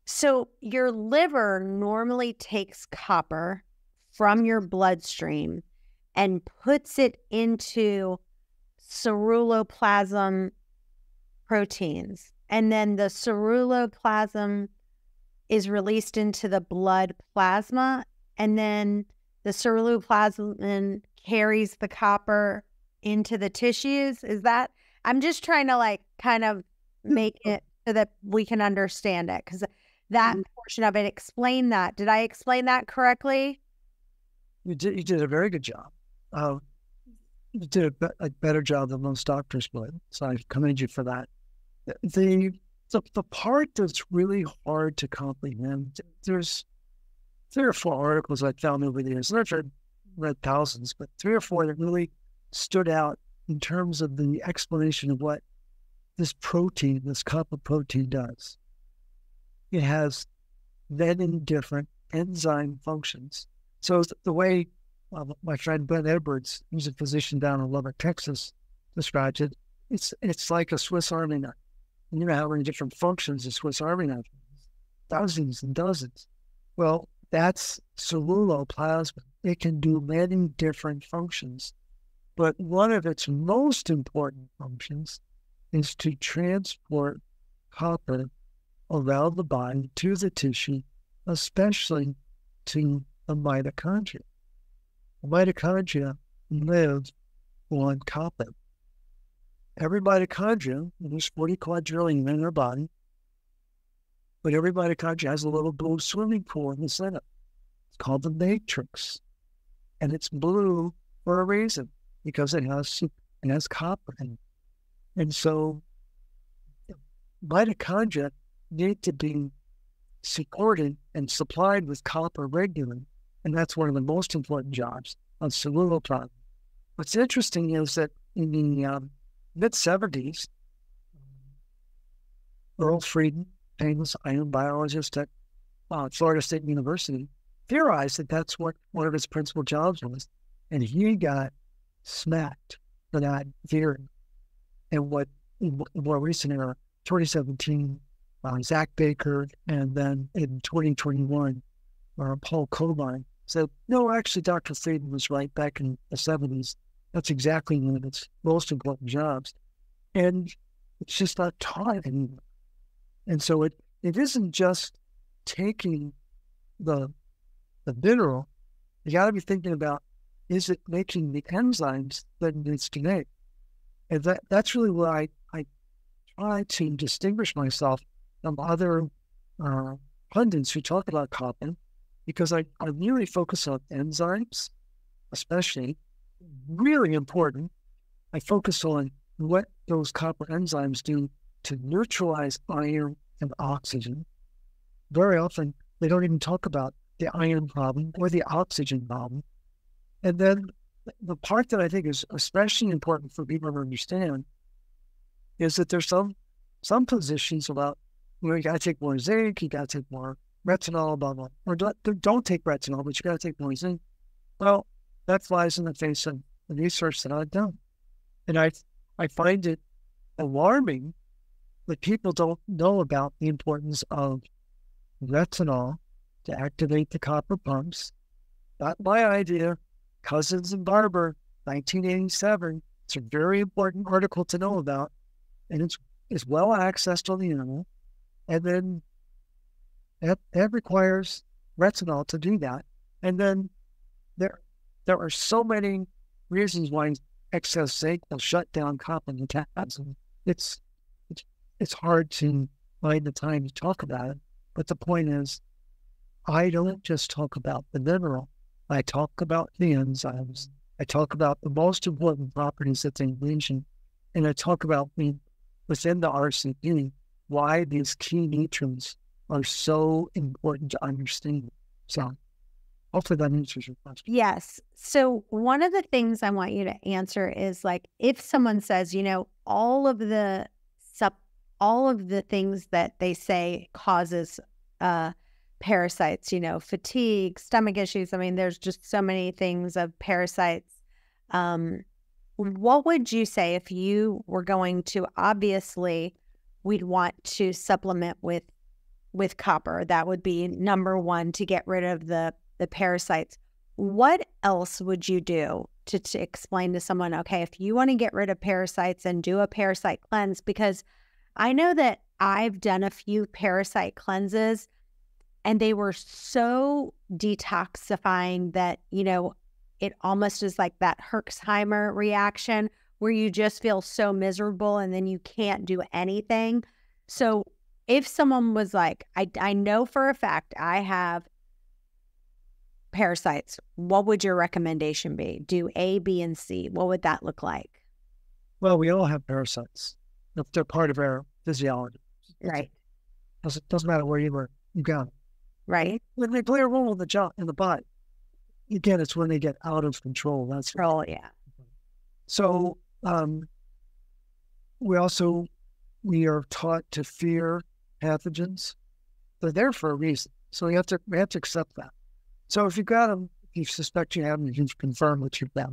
So your liver normally takes copper from your bloodstream and puts it into ceruloplasmin proteins. And then the ceruloplasmin is released into the blood plasma. And then the ceruloplasmin carries the copper into the tissues. Is that, I'm just trying to kind of make it so that we can understand it. Because that portion of it, explain that. Did I explain that correctly? You did a very good job. You did a better job than most doctors would. So I commend you for that. The part that's really hard to comprehend, there's 3 or 4 articles I found over the years. I've read thousands, but 3 or 4 that really stood out in terms of the explanation of what this protein, this copper protein, does. It has many different enzyme functions. So the way my friend Ben Edwards, who's a physician down in Lubbock, Texas, describes it, it's like a Swiss Army knife. And you know how many different functions a Swiss Army knife has? Dozens and dozens. Well, that's ceruloplasmin. It can do many different functions. But one of its most important functions is to transport copper around the body to the tissue, especially to the mitochondria. The mitochondria live on copper. Every mitochondria, there's 40 quadrillion in our body, but every mitochondria has a little blue swimming pool in the center. It's called the matrix. And it's blue for a reason, because it has copper in it. And so mitochondria need to be supported and supplied with copper regularly. And that's one of the most important jobs of ceruloplasmin. What's interesting is that in the mid-70s, Earl Frieden, famous iron biologist at Florida State University, theorized that that's what one of his principal jobs was. And he got smacked for that theory. And what, in more recent era, 2017, Zach Baker, and then in 2021, Paul Colvine said, no, actually, Dr. Frieden was right back in the 70s. That's exactly one of its most important jobs. And it's just not taught anymore. And so it isn't just taking the mineral. You got to be thinking about, is it making the enzymes that it needs to make? And that's really why I try to distinguish myself from other pundits who talk about copper, because I really focus on enzymes, especially, really important. I focus on what those copper enzymes do to neutralize iron and oxygen. Very often, they don't even talk about the iron problem or the oxygen problem. And then the part that I think is especially important for people to understand is that there's some positions about, you got to take more zinc, you got to take more retinol, blah, blah, or don't take retinol, but you got to take more zinc. Well, that flies in the face of the research that I've done. And I find it alarming that people don't know about the importance of retinol to activate the copper pumps. Not my idea. Cousins and Barber, 1987, It's a very important article to know about, and it's well accessed on the internet. And then that requires retinol to do that. And then there are so many reasons why excess zinc will shut down copper metabolism. It's hard to find the time to talk about it. But the point is, I don't just talk about the mineral. I talk about the enzymes. I talk about the most important properties that they mention. And I talk about within the RCP, why these key nutrients are so important to understand. So hopefully that answers your question. Yes. So one of the things I want you to answer is like, if someone says, all of the things that they say causes parasites, fatigue, stomach issues. I mean, there's just so many things of parasites. What would you say if you were going to, obviously, we'd want to supplement with copper. That would be number one to get rid of the parasites. What else would you do to explain to someone, okay, if you want to get rid of parasites and do a parasite cleanse? Because I know that I've done a few parasite cleanses and they were so detoxifying that, it almost is like that Herxheimer reaction where you just feel so miserable and then you can't do anything. So if someone was like, I know for a fact I have parasites, what would your recommendation be? Do A, B, and C. What would that look like? Well, we all have parasites. They're part of our physiology. Right. Doesn't matter where you got them. Right. When they play a role in the body. Again, it's when they get out of control. That's control, yeah. So we are taught to fear pathogens. They're there for a reason. So we have to accept that. So if you've got them, if you suspect you have them, you can confirm that you've got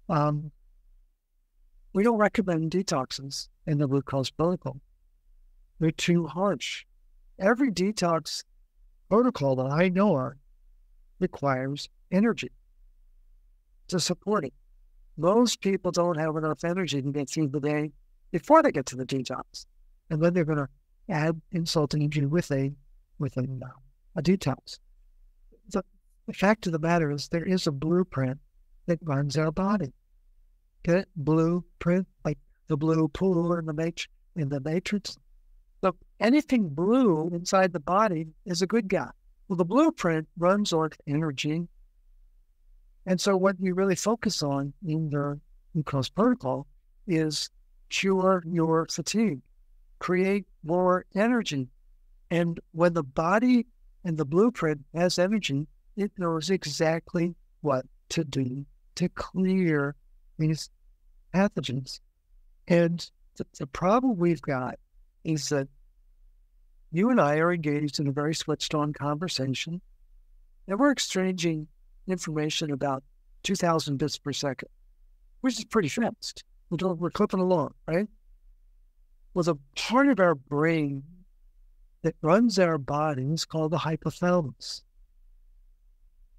them. We don't recommend detoxes in the root cause protocol. They're too harsh. Every detox protocol that I know of requires energy to support it. Most people don't have enough energy to get through the day before they get to the detox. And then they're going to add insult to injury with a detox. The fact of the matter is there is a blueprint that runs our body. Get it? Blueprint, like the blue pool in the matrix. So anything blue inside the body is a good guy. Well, the blueprint runs on energy. And so what we really focus on in the root cause protocol is cure your fatigue, create more energy. And when the body and the blueprint has energy, it knows exactly what to do to clear these pathogens. And the problem we've got is that you and I are engaged in a very switched on conversation, and we're exchanging information about 2,000 bits per second, which is pretty fast. We're clipping along, right? Well, the part of our brain that runs our body is called the hypothalamus.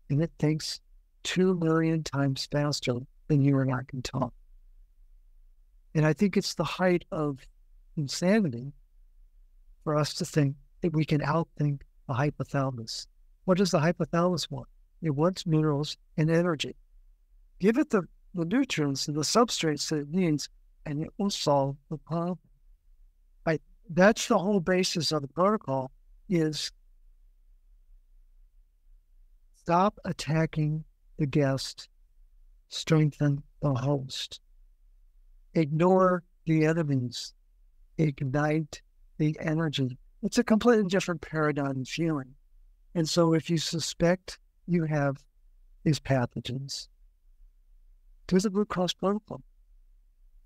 And it thinks 2 million times faster than you and I can talk. And I think it's the height of insanity for us to think that we can outthink the hypothalamus. What does the hypothalamus want? It wants minerals and energy. Give it the nutrients and the substrates that it needs, and it will solve the problem. Right? That's the whole basis of the protocol, is stop attacking the guest, strengthen the host. Ignore the enemies, ignite the energy. It's a completely different paradigm and feeling. And so if you suspect you have these pathogens, do the root cause protocol.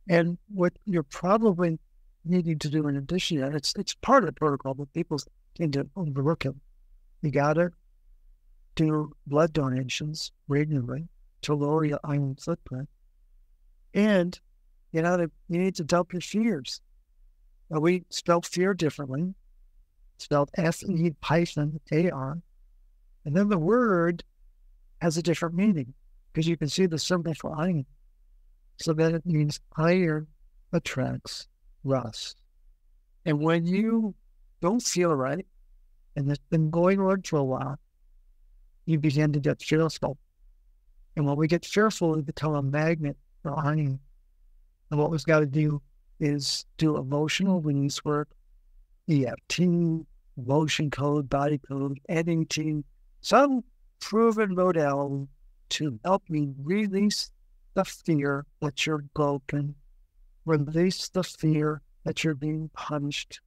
And what you're probably needing to do in addition to that, it's part of the protocol, but people tend to overlook it. You got to do blood donations regularly to lower your iron footprint. And you need to dump your fears. Now, we spell fear differently. Spelled F-E-A-R. And then the word has a different meaning because you can see the symbol for iron. So that it means iron attracts rust. And when you don't feel right, and it's been going on for a while, you begin to get fearful. And when we get fearful, we become a magnet for iron. And what we've got to do is do emotional release work, EFT, motion code, body code, NET, some proven modality to help me release the fear that you're broken, release the fear that you're being punished,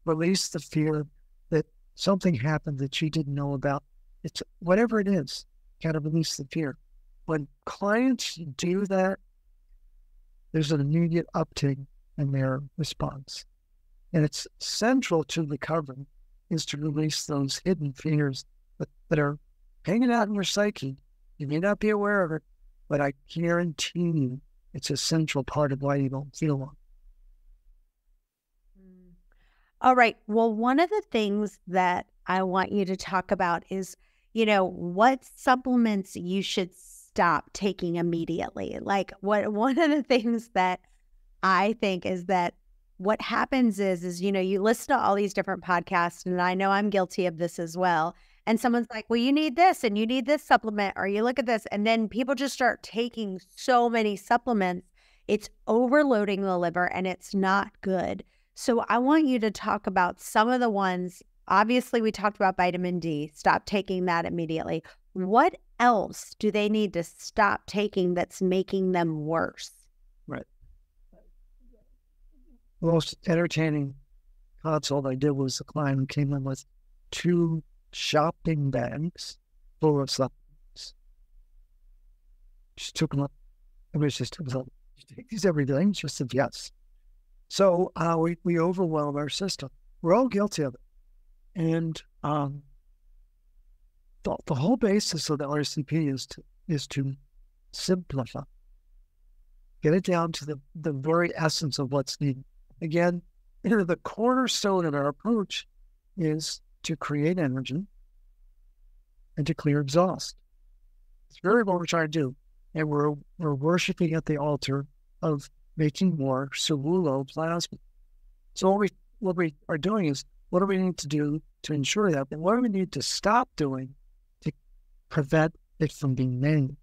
release the fear that something happened that you didn't know about. It's whatever it is, got to release the fear. When clients do that, there's an immediate uptick in their response. And it's central to recovery is to release those hidden fears that are hanging out in your psyche. You may not be aware of it, but I guarantee you it's a central part of why you don't feel well. All right. Well, one of the things that I want you to talk about is, what supplements you should stop taking immediately. Like one of the things that I think is that what happens is, you listen to all these different podcasts, and I know I'm guilty of this as well. And someone's like, well, you need this and you need this supplement, or you look at this, and then people just start taking so many supplements. It's overloading the liver and it's not good. So I want you to talk about some of the ones. Obviously, we talked about vitamin D. Stop taking that immediately. What else do they need to stop taking that's making them worse? Right. The most entertaining consult I did was a client who came in with 2 shopping bags full of supplements. Just took them up. Everybody just took them up. You take these every day? She said, yes. So we overwhelm our system. We're all guilty of it. And the whole basis of the RCP is to simplify. Get it down to the very essence of what's needed. Again, the cornerstone of our approach is to create energy and to clear exhaust. It's really what we're trying to do. And we're worshiping at the altar of making more cerulo plasma. So what we are doing is, what do we need to do to ensure that? And what do we need to stop doing to prevent it from being made?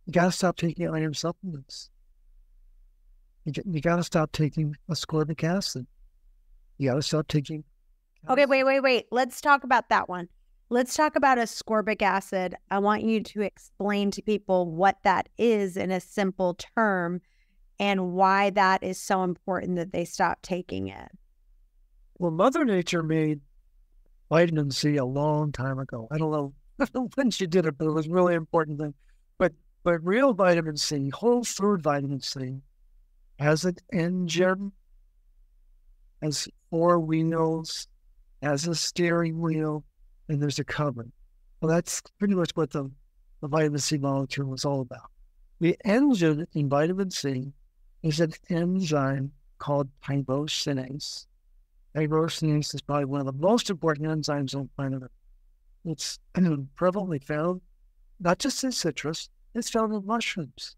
You got to stop taking iron supplements. You got to stop taking ascorbic acid. You got to stop taking... Okay, wait. Let's talk about that one. Let's talk about ascorbic acid. I want you to explain to people what that is in a simple term and why that is so important that they stop taking it. Well, Mother Nature made vitamin C a long time ago. I don't know when she did it, but it was a really important thing. But real vitamin C, whole food vitamin C, has an engine, has 4 wheels, has a steering wheel, and there's a cover. Well, that's pretty much what the vitamin C molecule is all about. The engine in vitamin C is an enzyme called tyrosinase. Tyrosinase is probably one of the most important enzymes on planet Earth. It's prevalently found not just in citrus, it's found in mushrooms.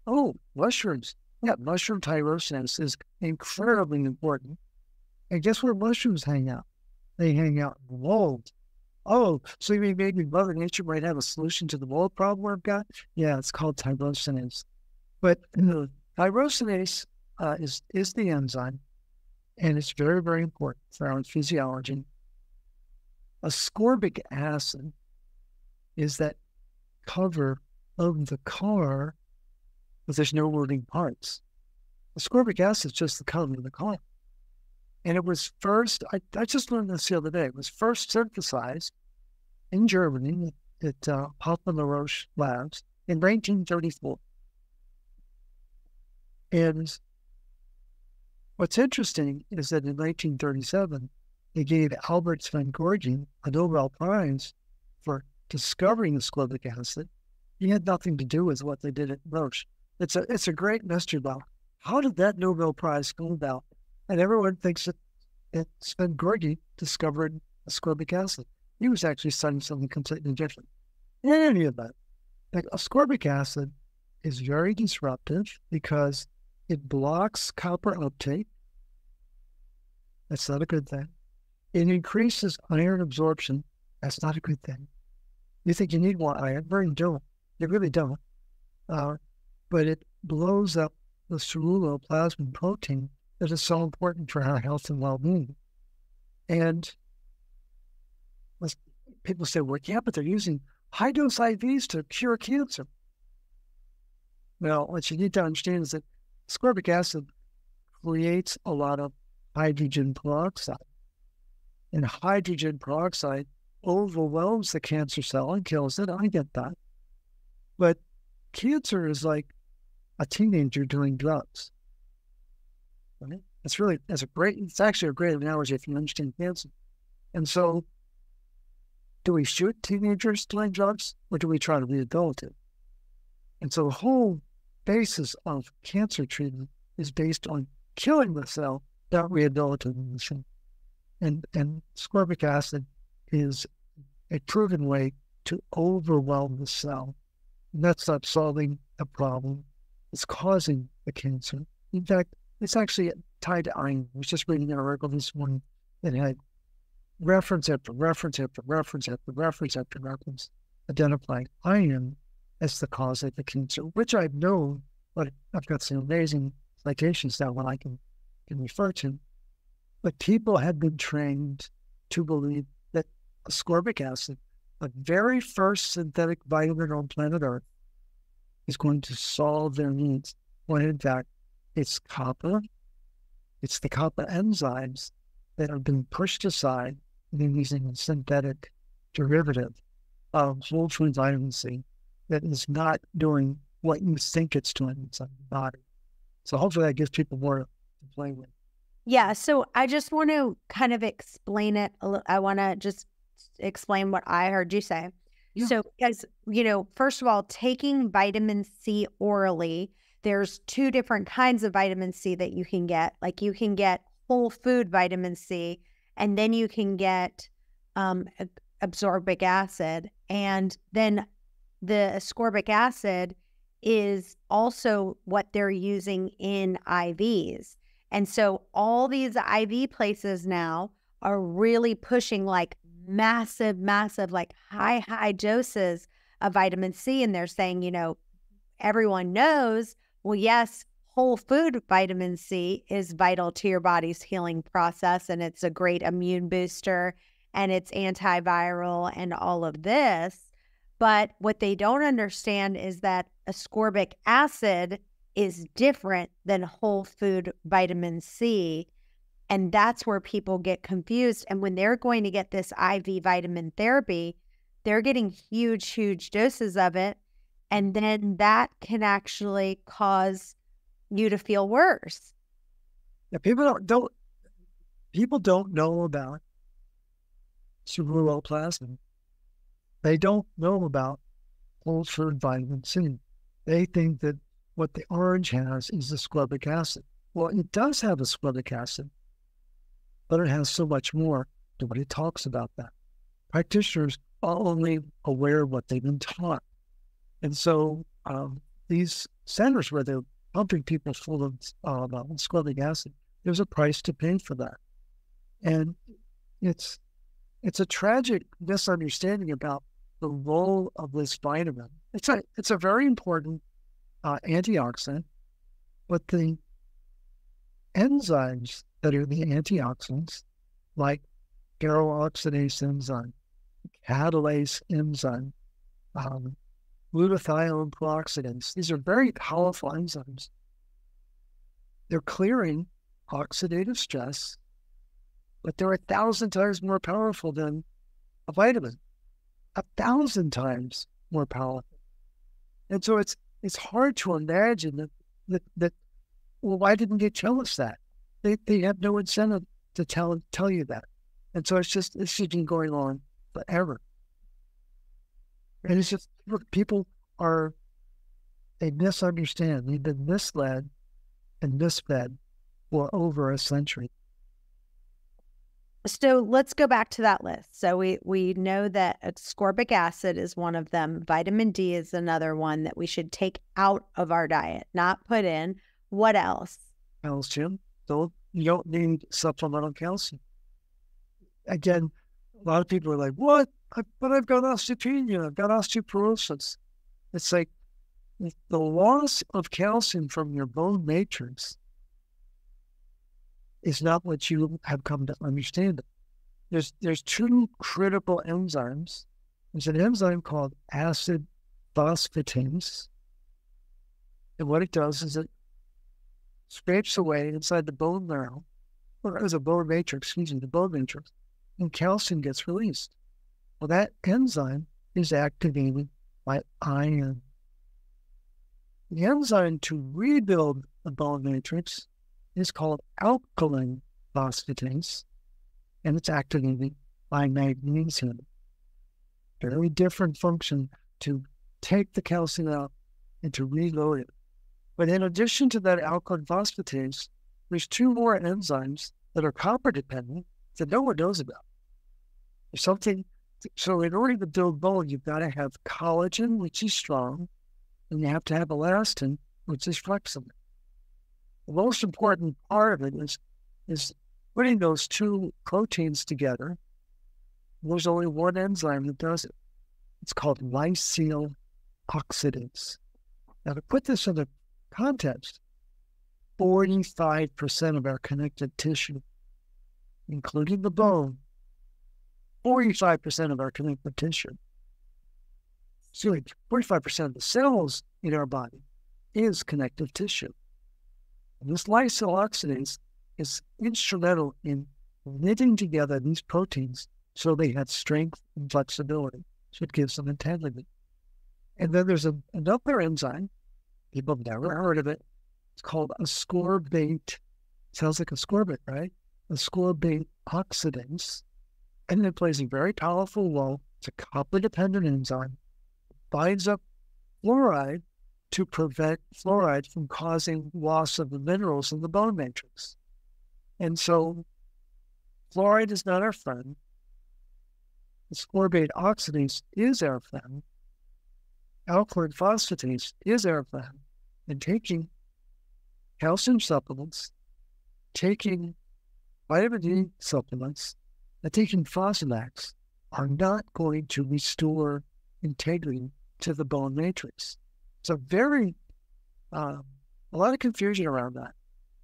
Oh, mushrooms. Yeah, mushroom tyrosinase is incredibly important. And guess where mushrooms hang out? They hang out in mold. Oh, so you mean maybe Mother Nature might have a solution to the mold problem we've got? Yeah, it's called tyrosinase. But tyrosinase is the enzyme, and it's very, very important for our physiology. Ascorbic acid is that cover of the car, but there's no moving parts. Ascorbic acid is just the cover of the car. And it was first, I just learned this the other day, it was first synthesized in Germany at Papa-LaRoche Labs in 1934. And what's interesting is that in 1937, they gave Albert Sven Gorgi a Nobel Prize for discovering ascorbic acid. He had nothing to do with what they did at Roche. It's a great mystery about how did that Nobel Prize come about? And everyone thinks that Sven Gorgi discovered ascorbic acid. He was actually studying something completely different. In any event, like ascorbic acid is very disruptive because it blocks copper uptake. That's not a good thing. It increases iron absorption. That's not a good thing. You think you need more iron, but you don't. You really don't. But it blows up the ceruloplasmin protein that is so important for our health and well-being. And people say, well, yeah, but they're using high-dose IVs to cure cancer. Well, what you need to understand is that ascorbic acid creates a lot of hydrogen peroxide. And hydrogen peroxide overwhelms the cancer cell and kills it. I get that. But cancer is like a teenager doing drugs. Right? It's actually a great analogy if you understand cancer. And so, do we shoot teenagers doing drugs, or do we try to rehabilitate? And so the whole basis of cancer treatment is based on killing the cell, not rehabilitating the cell. And ascorbic acid is a proven way to overwhelm the cell. And that's not solving a problem. It's causing the cancer. In fact, it's actually tied to iron. I was just reading an article this morning that had reference after reference after reference after reference after reference identifying iron as the cause of the cancer, which I've known, but I've got some amazing citations now when I can refer to. But people have been trained to believe that ascorbic acid, the very first synthetic vitamin on planet Earth, is going to solve their needs, when in fact it's copper. It's the copper enzymes that have been pushed aside and then using a synthetic derivative of whole food vitamin C that is not doing what you think it's doing inside the body. So hopefully that gives people more to play with. Yeah, so I just want to kind of explain it. I want to just explain what I heard you say. Yeah. So, because, first of all, taking vitamin C orally, there's two different kinds of vitamin C that you can get. Like you can get whole food vitamin C, and then you can get ascorbic acid. And then the ascorbic acid is also what they're using in IVs. And so all these IV places now are really pushing like massive, like high doses of vitamin C. And they're saying, everyone knows, well, yes, whole food vitamin C is vital to your body's healing process. And it's a great immune booster and it's antiviral and all of this. But what they don't understand is that ascorbic acid is different than whole food vitamin C. And that's where people get confused. And when they're going to get this IV vitamin therapy, they're getting huge doses of it. And then that can actually cause you to feel worse. Yeah, people don't know about ceruloplasmin. They don't know about whole food vitamin C. They think that what the orange has is ascorbic acid. Well, it does have ascorbic acid, but it has so much more. Nobody talks about that. Practitioners are only aware of what they've been taught. And so these centers where they're pumping people full of ascorbic acid, there's a price to pay for that. And it's a tragic misunderstanding about the role of this vitamin. It's a very important antioxidant, but the enzymes that are the antioxidants, like peroxidase enzyme, catalase enzyme, glutathione peroxidase, these are very powerful enzymes. They're clearing oxidative stress, but they're 1,000 times more powerful than a vitamin. 1,000 times more powerful. And so it's hard to imagine that well, why didn't they tell us that? They have no incentive to tell you that. And so it's been going on forever. And it's just, they misunderstand. They've been misled and misfed for over a century. So let's go back to that list. So we know that ascorbic acid is one of them. Vitamin D is another one that we should take out of our diet, not put in. What else? Calcium. You don't need supplemental calcium. Again, a lot of people are like, what? But I've got osteopenia, I've got osteoporosis. It's like the loss of calcium from your bone matrix is not what you have come to understand. There's two critical enzymes. There's an enzyme called acid phosphatase. And what it does is it scrapes away inside the bone marrow, or as a bone matrix, the bone matrix, and calcium gets released. Well, that enzyme is activated by iron. The enzyme to rebuild the bone matrix is called alkaline phosphatase, and it's activated by magnesium. Very different function to take the calcium out and to reload it. But in addition to that alkaline phosphatase, there's two more enzymes that are copper dependent that no one knows about. There's something, so in order to build bone, you've got to have collagen, which is strong, and you have to have elastin, which is flexible. The most important part of it is putting those two proteins together. There's only one enzyme that does it. It's called lysyl oxidase. Now, to put this in a context, 45% of our connective tissue, including the bone, 45% of our connective tissue, 45% of the cells in our body is connective tissue. And this lysyl oxidase is instrumental in knitting together these proteins so they have strength and flexibility. So it gives them integrity. And then there's another enzyme. People have never heard of it. It's called ascorbate. Sounds like ascorbate, right? Ascorbate oxidase. And it plays a very powerful role. It's a copper-dependent enzyme. It binds up fluoride to prevent fluoride from causing loss of the minerals in the bone matrix. And so fluoride is not our friend. Ascorbate oxidase is our friend. Alkaline phosphatase is our friend. And taking calcium supplements, taking vitamin D supplements, and taking Fosamax are not going to restore integrity to the bone matrix. So a lot of confusion around that.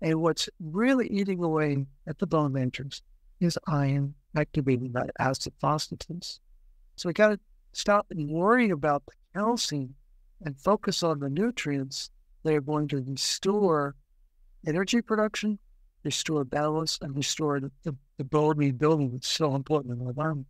And what's really eating away at the bone matrix is iron activated by acid phosphatase. So we got to stop worrying about the calcium and focus on the nutrients that are going to restore energy production, restore balance, and restore the bone rebuilding that's so important in the environment.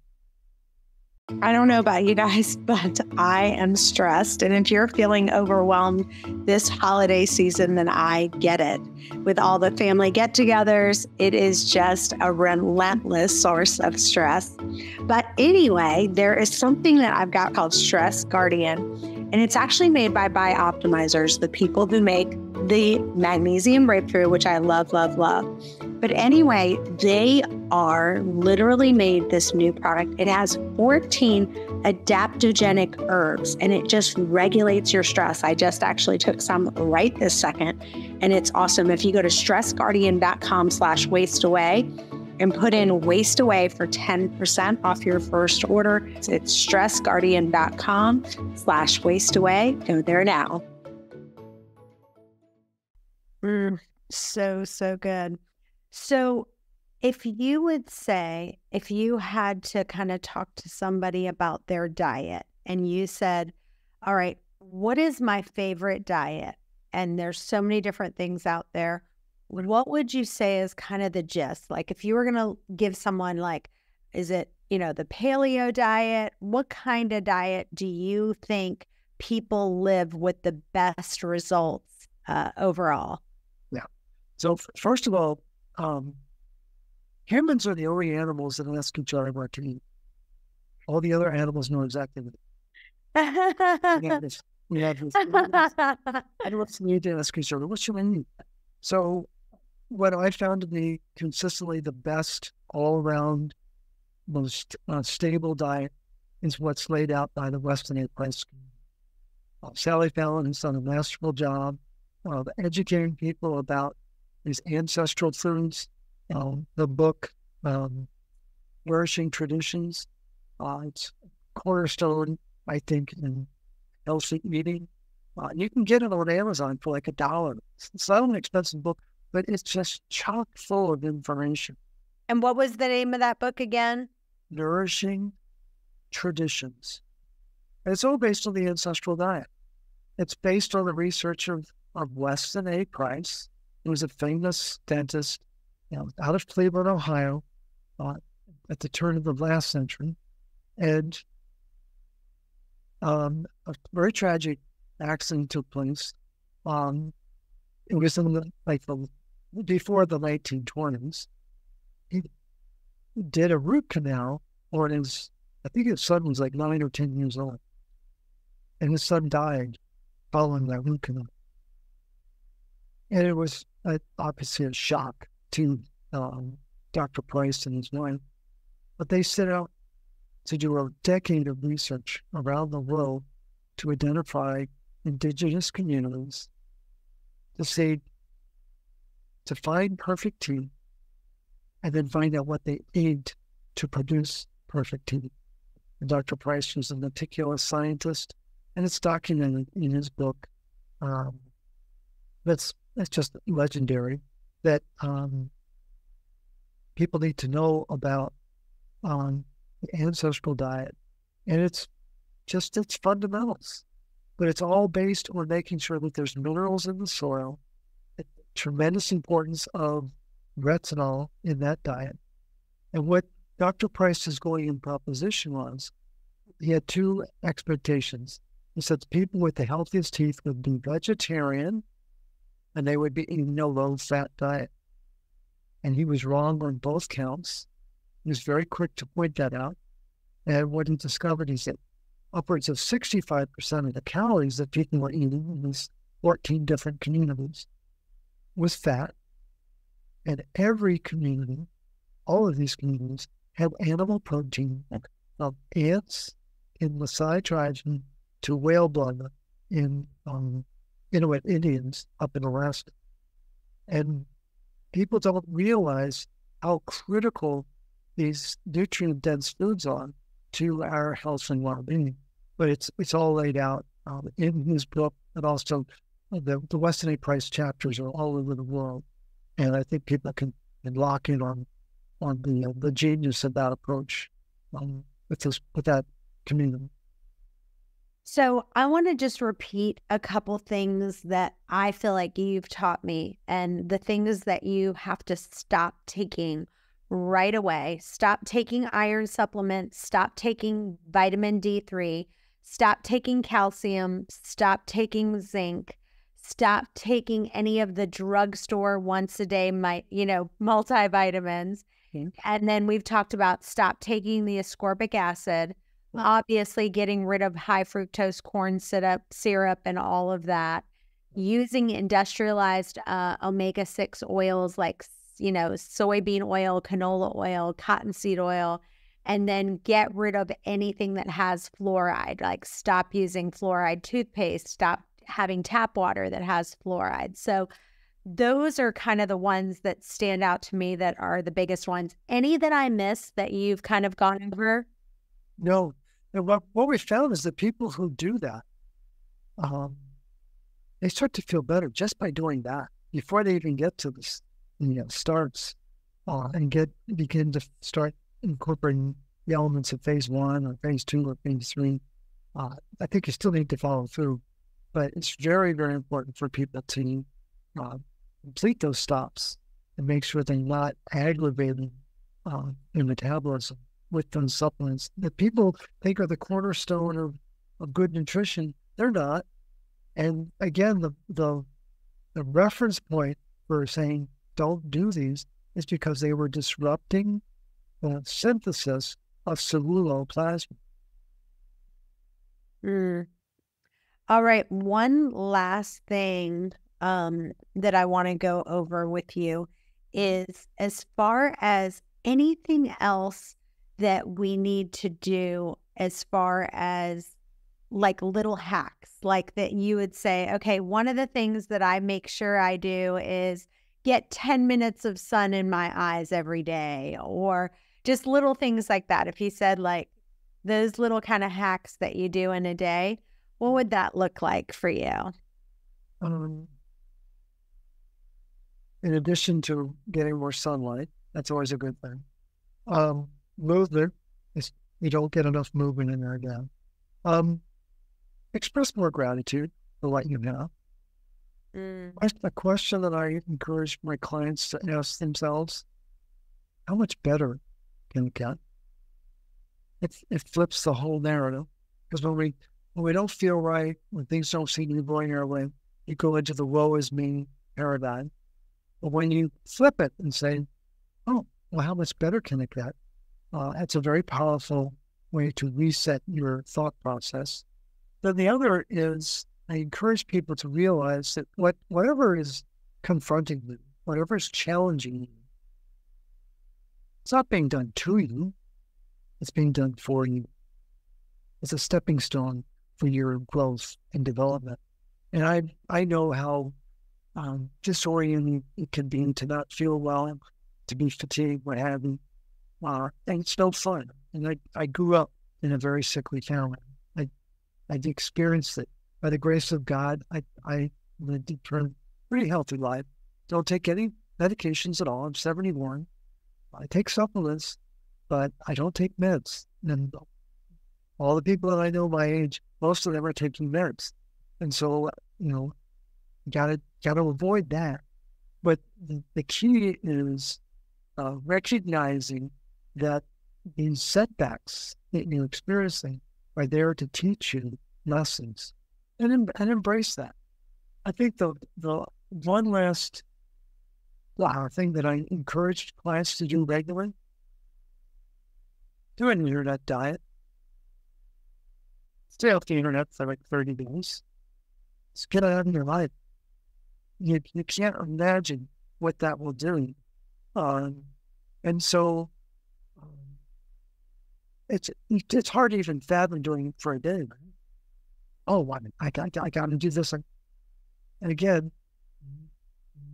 I don't know about you guys, but I am stressed. And if you're feeling overwhelmed this holiday season, then I get it. With all the family get-togethers, it is just a relentless source of stress. But anyway, there is something that I've got called Stress Guardian, and it's actually made by Bioptimizers, the people who make the magnesium breakthrough, which I love, love, love. But anyway, they are literally made this new product. It has 14 adaptogenic herbs, and it just regulates your stress. I just actually took some right this second, and it's awesome. If you go to stressguardian.com/wasteaway and put in waste away for 10% off your first order, it's stressguardian.com/wasteaway. Go there now. So good. So if you would say, if you had to kind of talk to somebody about their diet and you said, all right, what is my favorite diet? And there's so many different things out there. What would you say is kind of the gist? Like if you were going to give someone like, is it, the paleo diet? What kind of diet do you think people live with the best results overall? Yeah. So first of all, humans are the only animals that ask each other what to eat. All the other animals know exactly what. We have this. I don't need to ask each other, what should I eat? So what I found to be consistently the best all-around, most stable diet is what's laid out by the Weston A. Price. Sally Fallon has done a masterful job of educating people about these ancestral foods. The book, Nourishing Traditions, it's cornerstone, I think, in healthy eating. You can get it on Amazon for like $1. It's not an expensive book, but it's just chock full of information. And what was the name of that book again? Nourishing Traditions. And it's all based on the ancestral diet. It's based on the research of Weston A. Price, who was a famous dentist out of Cleveland, Ohio, at the turn of the last century. And a very tragic accident took place. It was in before the 1920s. He did a root canal on I think his son was like 9 or 10 years old. And his son died following that root canal. And it was obviously a shock to Dr. Price and his wife. But they set out to do a decade of research around the world to identify indigenous communities, to find perfect tea, and then find out what they ate to produce perfect tea. And Dr. Price was a meticulous scientist, and it's documented in his book. That's just legendary that people need to know about the ancestral diet. And it's just its fundamentals. But it's all based on making sure that there's minerals in the soil, the tremendous importance of retinol in that diet. And what Dr. Price's going-in proposition was, he had two expectations. He said people with the healthiest teeth would be vegetarian, and they would be eating a low-fat diet. And he was wrong on both counts. He was very quick to point that out. And what he discovered is that upwards of 65% of the calories that people were eating in these 14 different communities was fat. And every community, all of these communities, have animal protein from ants in Maasai tribes to whale blood in Inuit Indians up in Alaska. And people don't realize how critical these nutrient-dense foods are to our health and well-being. But it's all laid out in his book, and also the Weston A. Price chapters are all over the world. And I think people can lock in on the genius of that approach with that community. So I want to just repeat a couple things that I feel like you've taught me, and the things that you have to stop taking right away. Stop taking iron supplements, stop taking vitamin D3, stop taking calcium, stop taking zinc, stop taking any of the drugstore once a day, multivitamins. Okay. And then we've talked about stop taking the ascorbic acid, obviously getting rid of high fructose corn syrup and all of that, using industrialized omega-6 oils like soybean oil, canola oil, cottonseed oil, and then get rid of anything that has fluoride, like stop using fluoride toothpaste, stop having tap water that has fluoride. So those are kind of the ones that stand out to me that are the biggest ones. Any that I missed that you've kind of gone over? No. And what we found is that people who do that, they start to feel better just by doing that before they even get to this, starts and begin to start incorporating the elements of phase 1 or phase 2 or phase 3. I think you still need to follow through, but it's very, very important for people to complete those stops and make sure they're not aggravating their metabolism with those supplements that people think are the cornerstone of good nutrition. They're not. And again, the reference point for saying don't do these is because they were disrupting the synthesis of ceruloplasmin. All right. One last thing that I want to go over with you is, as far as anything else that we need to do as far as like little hacks, like that you would say, okay, one of the things that I make sure I do is get 10 minutes of sun in my eyes every day, or just little things like that. If you said like those little kind of hacks that you do in a day, what would that look like for you? In addition to getting more sunlight, that's always a good thing. Movement, you don't get enough movement in there again. Express more gratitude for what you have. A question that I encourage my clients to ask themselves: how much better can it get? It flips the whole narrative, because when we don't feel right, when things don't seem to be going our way, you go into the woe is me paradigm. But when you flip it and say, oh, well, how much better can it get? That's a very powerful way to reset your thought process. Then the other is, I encourage people to realize that whatever is confronting you, whatever is challenging you, it's not being done to you, it's being done for you. It's a stepping stone for your growth and development. And I know how disorienting it can be to not feel well, to be fatigued, what have you. And it's no fun. And I grew up in a very sickly family. I experienced it. By the grace of God, I lived a pretty healthy life. Don't take any medications at all. I'm 71. I take supplements, but I don't take meds. And all the people that I know my age, most of them are taking meds. And so, gotta avoid that. But the key is recognizing that these setbacks that you're experiencing are there to teach you lessons, and embrace that. I think the one last thing that I encourage clients to do regularly: do an internet diet. Stay off the internet for like 30 days. Just get it out of your life. You can't imagine what that will do. And so it's hard to even fathom doing it for a day. Oh, I got to do this. And again,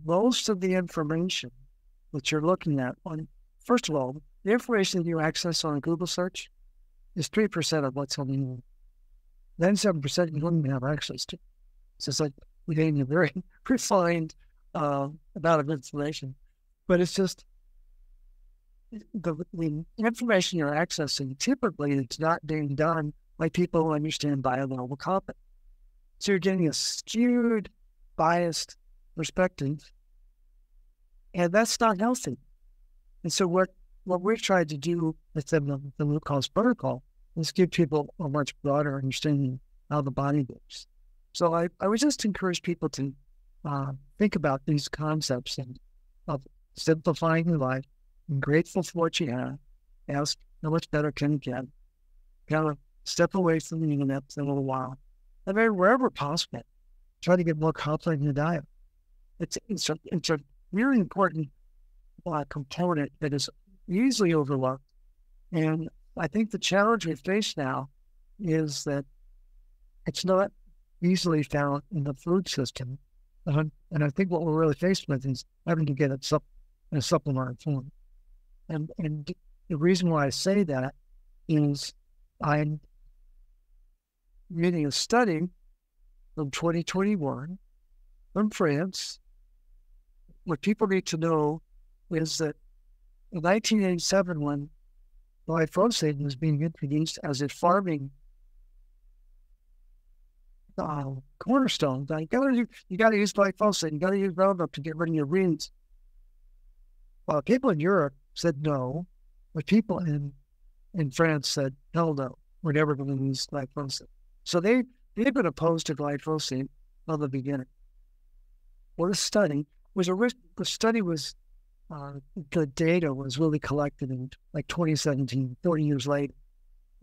most of the information that you're looking at first of all, the information that you access on a Google search is 3% of what's on the internet. Then 7% you don't even have access to. So it's like we gain a very refined amount of information. But it's just the information you're accessing typically it's not being done by people who understand biolevel content. So you're getting a skewed, biased perspective, and that's not healthy. And so what we've tried to do with the root cause protocol is give people a much broader understanding of how the body works. So I would just encourage people to think about these concepts of simplifying your life, being grateful for what you have, ask how much better can it get, kind of step away from the internet for a little while, and then wherever possible, try to get more confident in your diet. It's a really important component that is easily overlooked. And I think the challenge we face now is that it's not easily found in the food system. And I think what we're really faced with is having to get it in a supplementary form. And the reason why I say that is I'm reading a study from 2021 from France. What people need to know is that in 1987, when glyphosate was being introduced as a farming cornerstone, you got to use glyphosate, you got to use Roundup to get rid of your weeds. Well, people in Europe said no, but people in France said, hell no, we're never going to use glyphosate. So they've been opposed to glyphosate from the beginning. Well, the study was the data was really collected in like 2017, 40 years later,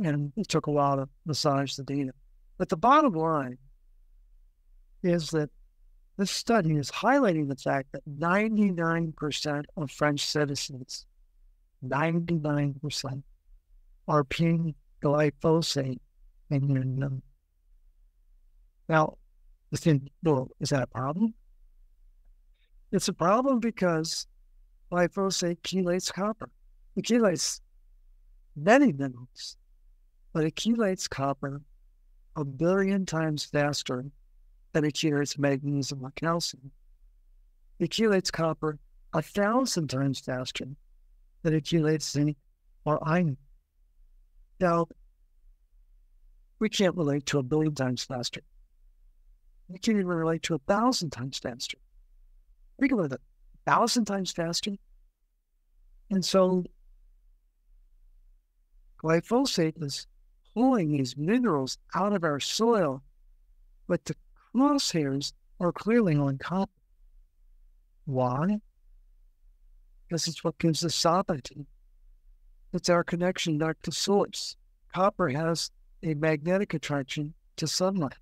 and it took a while to massage the data. But the bottom line is that this study is highlighting the fact that 99% of French citizens 99% are pink glyphosate in your number. Now, you think, well, is that a problem? It's a problem because glyphosate chelates copper. It chelates many minerals, but it chelates copper 1,000,000,000 times faster than it chelates magnesium or calcium. It chelates copper 1,000 times faster than it chelates zinc or iron. Now, we can't relate to 1,000,000,000 times faster. We can't even relate to 1,000 times faster. We can live 1,000 times faster. And so glyphosate is pulling these minerals out of our soil, but the crosshairs are clearly on copper. Why? Because it's what gives us sovereignty. It's our connection back to source. Copper has a magnetic attraction to sunlight.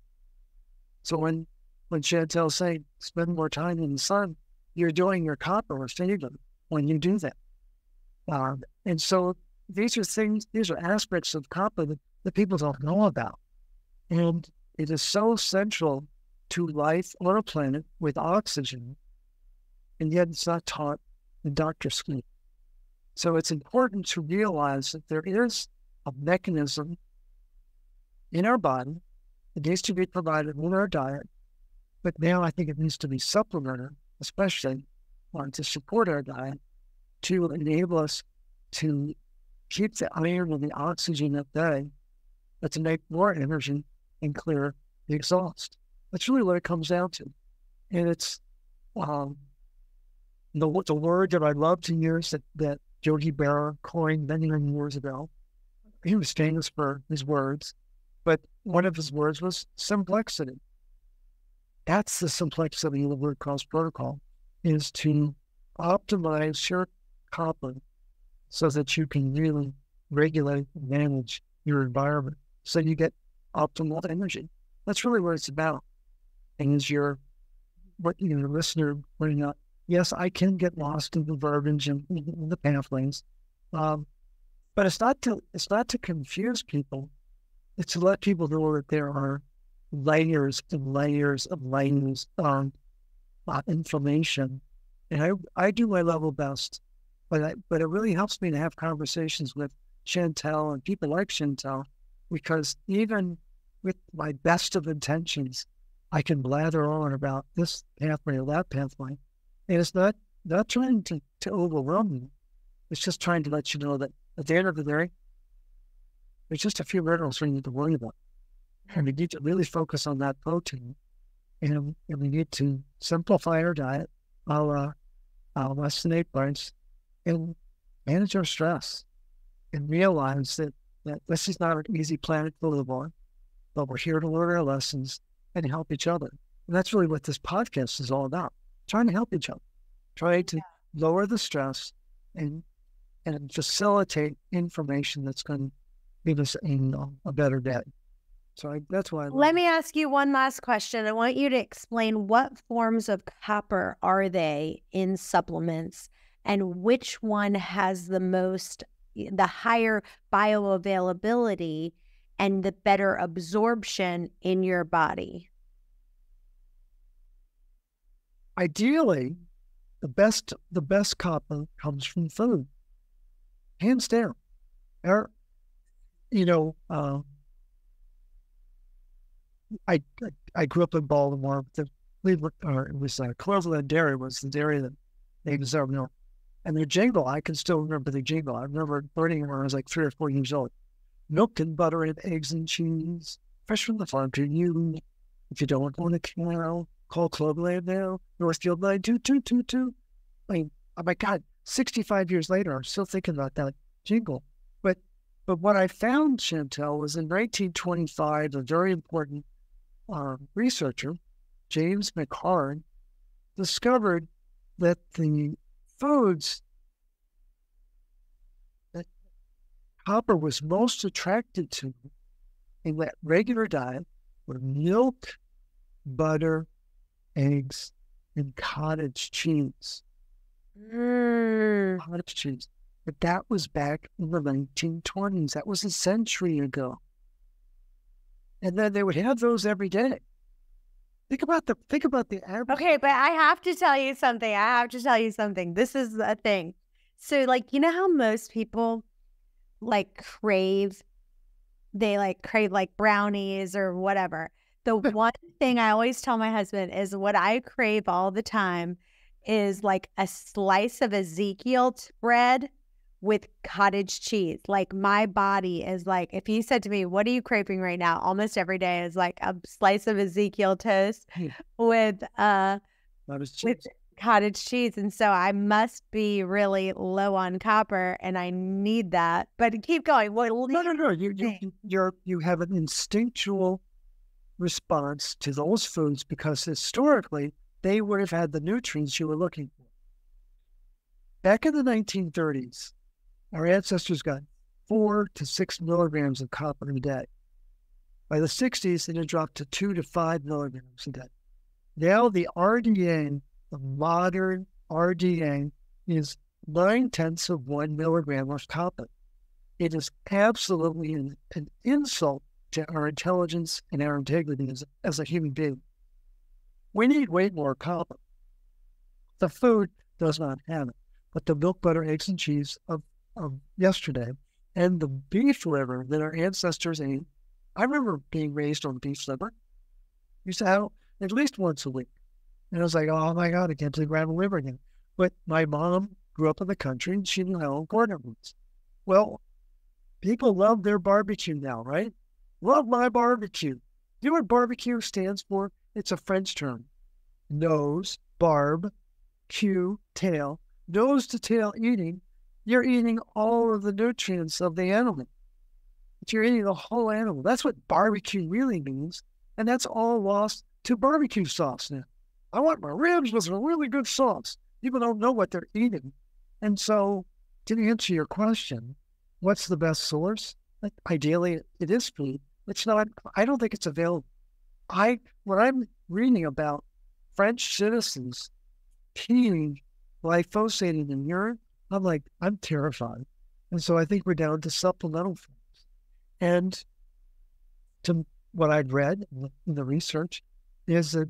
So when Chantel's saying, spend more time in the sun, you're doing your copper a favor when you do that. And so these are aspects of copper that people don't know about. And it is so central to life on a planet with oxygen, and yet it's not taught in doctor school. So it's important to realize that there is a mechanism in our body that needs to be provided with our diet, but now I think it needs to be supplemented, especially to support our diet, to enable us to keep the iron and the oxygen at bay, but to make more energy and clear the exhaust. That's really what it comes down to. And it's the word that I love to use that Yogi Berra coined many, many years ago. He was famous for his words, but one of his words was simplexity. That's the complexity of the word cost protocol, is to optimize your copper so that you can really regulate and manage your environment so you get optimal energy. That's really what it's about. And as your listener pointing out, yes, I can get lost in the verbiage and in the pathways, but it's not to confuse people. It's to let people know that there are layers and layers of layers of information. And I do my level best, but it really helps me to have conversations with Chantel and people like Chantel, because even with my best of intentions, I can blather on about this pathway or that pathway. And it's not trying to overwhelm you. It's just trying to let you know that at the end of the day, there's just a few minerals we need to worry about. And we need to really focus on that protein. And we need to simplify our diet, less than 8 bites, and manage our stress. And realize that this is not an easy planet to live on, but we're here to learn our lessons and help each other. And that's really what this podcast is all about. Trying to help each other, trying to lower the stress and facilitate information that's going to give us a better day. So that's why. Let me ask you one last question. I want you to explain what forms of copper are they in supplements, and which one has the higher bioavailability and the better absorption in your body? Ideally, the best copper comes from food, hands down. I grew up in Baltimore. It was Cleveland Dairy was the dairy that made the sour milk, and their jingle. I can still remember the jingle. I remember learning it when I was like 3 or 4 years old. Milk and butter and eggs and cheese, fresh from the farm to you. If you don't want a cow, call Cloverland now, Northfield 92222. I mean, oh my God, 65 years later, I'm still thinking about that jingle. But what I found, Chantel, was in 1925, a very important researcher, James McHarn, discovered that the foods that copper was most attracted to in that regular diet were milk, butter, eggs, and cottage cheese. Cottage cheese. But that was back in the 1920s. That was a century ago. And then they would have those every day. Think about the average. Okay, but I have to tell you something. This is a thing. So, like, you know how most people crave brownies or whatever. The one thing I always tell my husband is what I crave all the time is like a slice of Ezekiel bread with cottage cheese. Like, my body is like, if you said to me, what are you craving right now? Almost every day is like a slice of Ezekiel toast with cottage cheese. And so I must be really low on copper and I need that. But keep going. No. You have an instinctual response to those foods because historically they would have had the nutrients you were looking for. Back in the 1930s, our ancestors got 4 to 6 milligrams of copper a day. By the 60s, it had dropped to 2 to 5 milligrams a day. Now the RDA, the modern RDA, is 9/10 of 1 milligram of copper. It is absolutely an insult to our intelligence and our integrity as a human being. We need way more copper. The food does not have it, but the milk, butter, eggs, and cheese of yesterday and the beef liver that our ancestors ate. I remember being raised on beef liver. Used to have at least once a week. And I was like, oh my God, I can't believe we're having liver again. But my mom grew up in the country and she knew how important it was. Well, people love their barbecue now, right? Love my barbecue. You know what barbecue stands for? It's a French term. Nose, barb, cue, tail. Nose to tail eating. You're eating all of the nutrients of the animal. But you're eating the whole animal. That's what barbecue really means. And that's all lost to barbecue sauce now. I want my ribs with a really good sauce. People don't know what they're eating. And so, to answer your question, what's the best source? Ideally, it is food. It's not, I don't think it's available. When I'm reading about French citizens peeing glyphosate in urine, I'm like, I'm terrified. And so I think we're down to supplemental forms. And to what I'd read in the research is that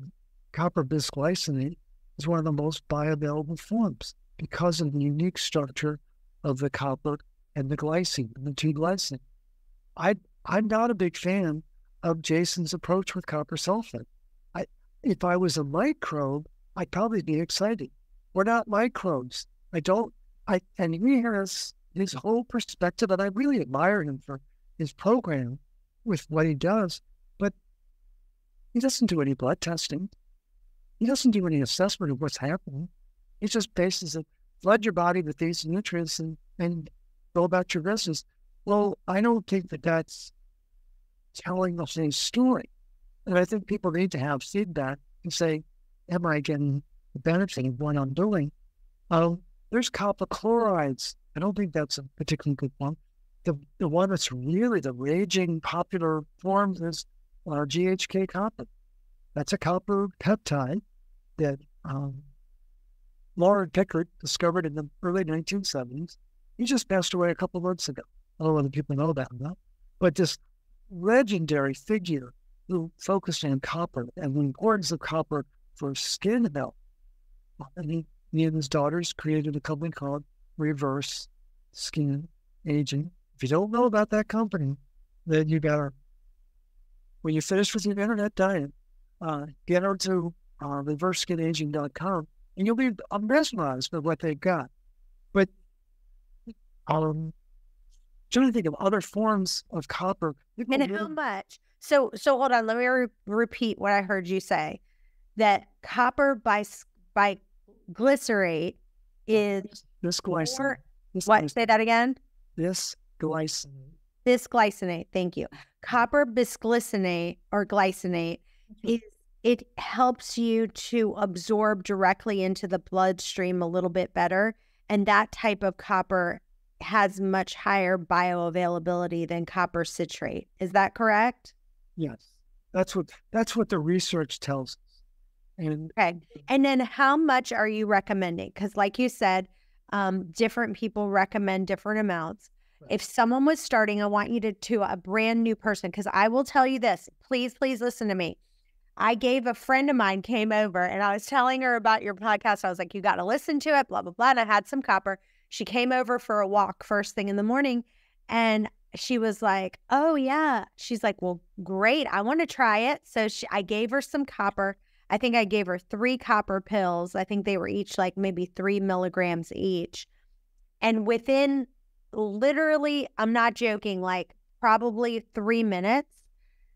copper bisglycinate is one of the most bioavailable forms because of the unique structure of the copper and the glycine, the 2-glycine. I'm not a big fan of Jason's approach with copper sulfate. If I was a microbe, I'd probably be excited. We're not microbes. And he has his whole perspective, and I really admire him for his program with what he does, but he doesn't do any blood testing. He doesn't do any assessment of what's happening. He just bases it, flood your body with these nutrients and go about your business. Well, I don't think that that's telling the same story. And I think people need to have feedback and say, am I getting the benefit of what I'm doing? There's copper chlorides. I don't think that's a particularly good one. The one that's really the raging popular form is GHK copper. That's a copper peptide that Lauren Pickard discovered in the early 1970s. He just passed away a couple of months ago. I don't know whether people know about him, but this legendary figure who focused on copper and the importance of copper for skin health. And he and his daughters created a company called Reverse Skin Aging. If you don't know about that company, then you gotta, when you finish with your internet diet, get over to reverseskinaging.com and you'll be mesmerized by what they've got. But trying to think of other forms of copper. And how much? So hold on, let me repeat what I heard you say. That copper glycerate is bisglycinate. What? Say that again. Bisglycinate. Bisglycinate. Thank you. Copper bisglycinate or glycinate it helps you to absorb directly into the bloodstream a little bit better, and that type of copper has much higher bioavailability than copper citrate. Is that correct? Yes, that's what the research tells us. Okay. And then how much are you recommending? Because like you said, Different people recommend different amounts. Right. If someone was starting, I want you to a brand new person, because I will tell you this, please listen to me. I gave a friend of mine came over and I was telling her about your podcast. I was like, you got to listen to it, blah, blah, blah. And I had some copper. She came over for a walk first thing in the morning and she was like, oh yeah. She's like, well, great. I want to try it. So I gave her some copper. I think I gave her 3 copper pills. I think they were each like maybe 3 milligrams each. And within literally, I'm not joking, like probably 3 minutes,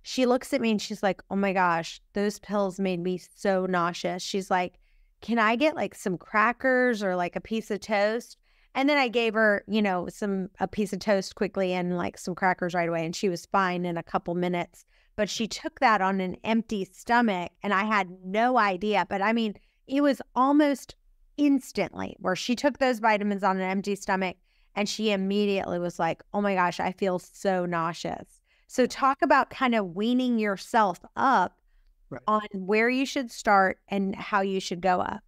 she looks at me and she's like, oh my gosh, those pills made me so nauseous. She's like, can I get like some crackers or like a piece of toast? And then I gave her, a piece of toast quickly and like some crackers right away. And she was fine in a couple minutes. But she took that on an empty stomach and I had no idea. But I mean, it was almost instantly where she took those vitamins on an empty stomach and she immediately was like, oh my gosh, I feel so nauseous. So talk about kind of weaning yourself up Right. on where you should start and how you should go up.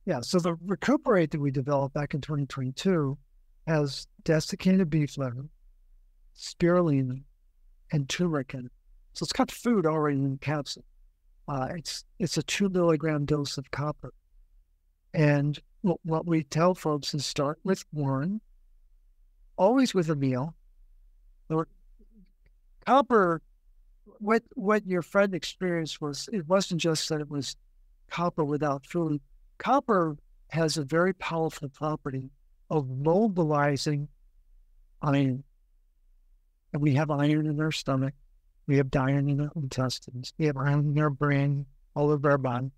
Yeah. So the Recuperate that we developed back in 2022 has desiccated beef liver, spirulina, and turmeric in it. So it's got food already in the capsule. It's a 2 milligram dose of copper. And what we tell folks is start with one, always with a meal. Copper, what your friend experienced was, it wasn't just that it was copper without food. Copper has a very powerful property of mobilizing iron. And we have iron in our stomach. We have iron in our intestines. We have iron in our brain, all over our body.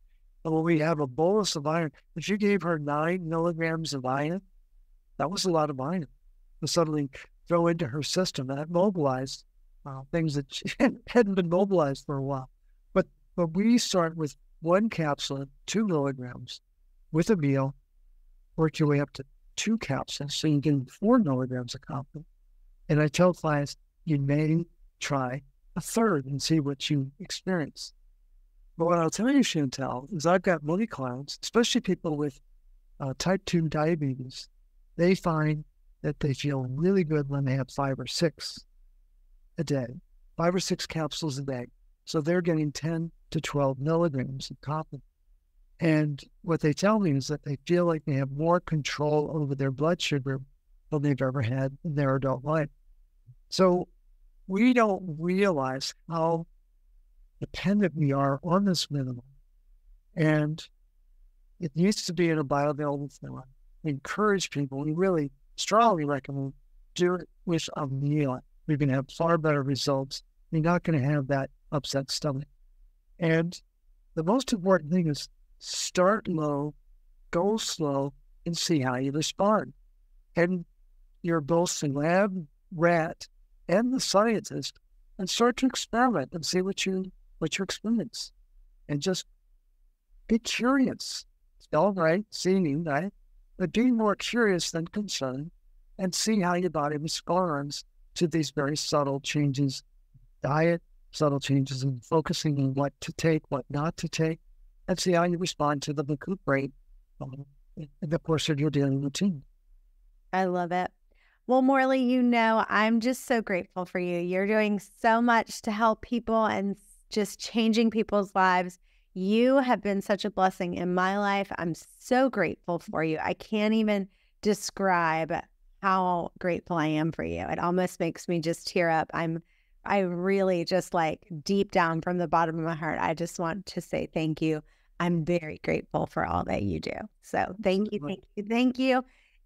And when we have a bolus of iron, if you gave her 9 milligrams of iron, that was a lot of iron to suddenly throw into her system. And it mobilized things that hadn't been mobilized for a while. But we start with 1 capsule, 2 milligrams, with a meal, work your way up to 2 capsules, so you get 4 milligrams of copper. And I tell clients, you may try a third and see what you experience. But what I'll tell you, Chantel, is I've got many clients, especially people with type 2 diabetes. They find that they feel really good when they have 5 or 6 a day, 5 or 6 capsules a day. So they're getting 10 to 12 milligrams of copper. And what they tell me is that they feel like they have more control over their blood sugar than they've ever had in their adult life. So we don't realize how dependent we are on this minimum. And it needs to be in a bioavailable form. We encourage people, we really strongly recommend do it with a meal. We're going to have far better results. You're not going to have that upset stomach. And the most important thing is start low, go slow, and see how you respond. And you're both the lab rat and the scientist, and start to experiment and see what you experience. And just be curious. Spell right, seeing right, but be more curious than concerned, and see how your body responds to these very subtle changes, diet, subtle changes in focusing on what to take, what not to take, and see how you respond to the Recuperate in the course of your daily routine. I love it. Well, Morley, I'm just so grateful for you. You're doing so much to help people and just changing people's lives. You have been such a blessing in my life. I'm so grateful for you. I can't even describe how grateful I am for you. It almost makes me just tear up. I really just like deep down from the bottom of my heart, I just want to say thank you. I'm very grateful for all that you do. So thank you.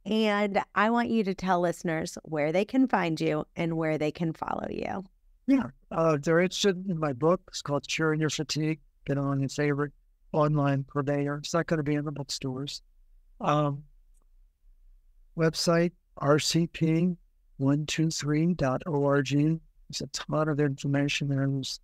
And I want you to tell listeners where they can find you and where they can follow you. Yeah. They're interested in my book. It's called Curing Your Fatigue. Get on your favorite online purveyor. It's not going to be in the bookstores. Website, rcp123.org. There's a ton of information there. There's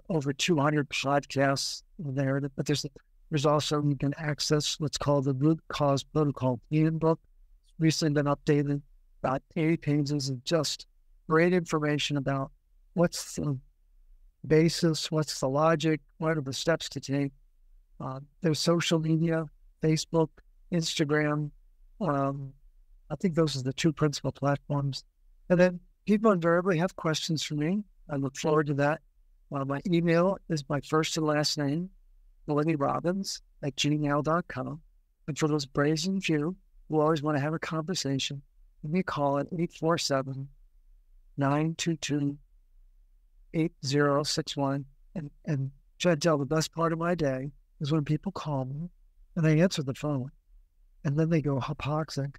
over 200 podcasts there. But there's also, you can access what's called the Root Cause Protocol Handbook. It's recently been updated, about 80 pages of just great information about what's the basis, what's the logic, what are the steps to take. There's social media, Facebook, Instagram, I think those are the two principal platforms. And then people invariably have questions for me. I look forward to that. My email is my first and last name, Morley Robbins @gmail.com. And for those brazen few who always want to have a conversation, give me a call at 847-922-8061. And Chantel, the best part of my day is when people call me and they answer the phone and then they go hypoxic.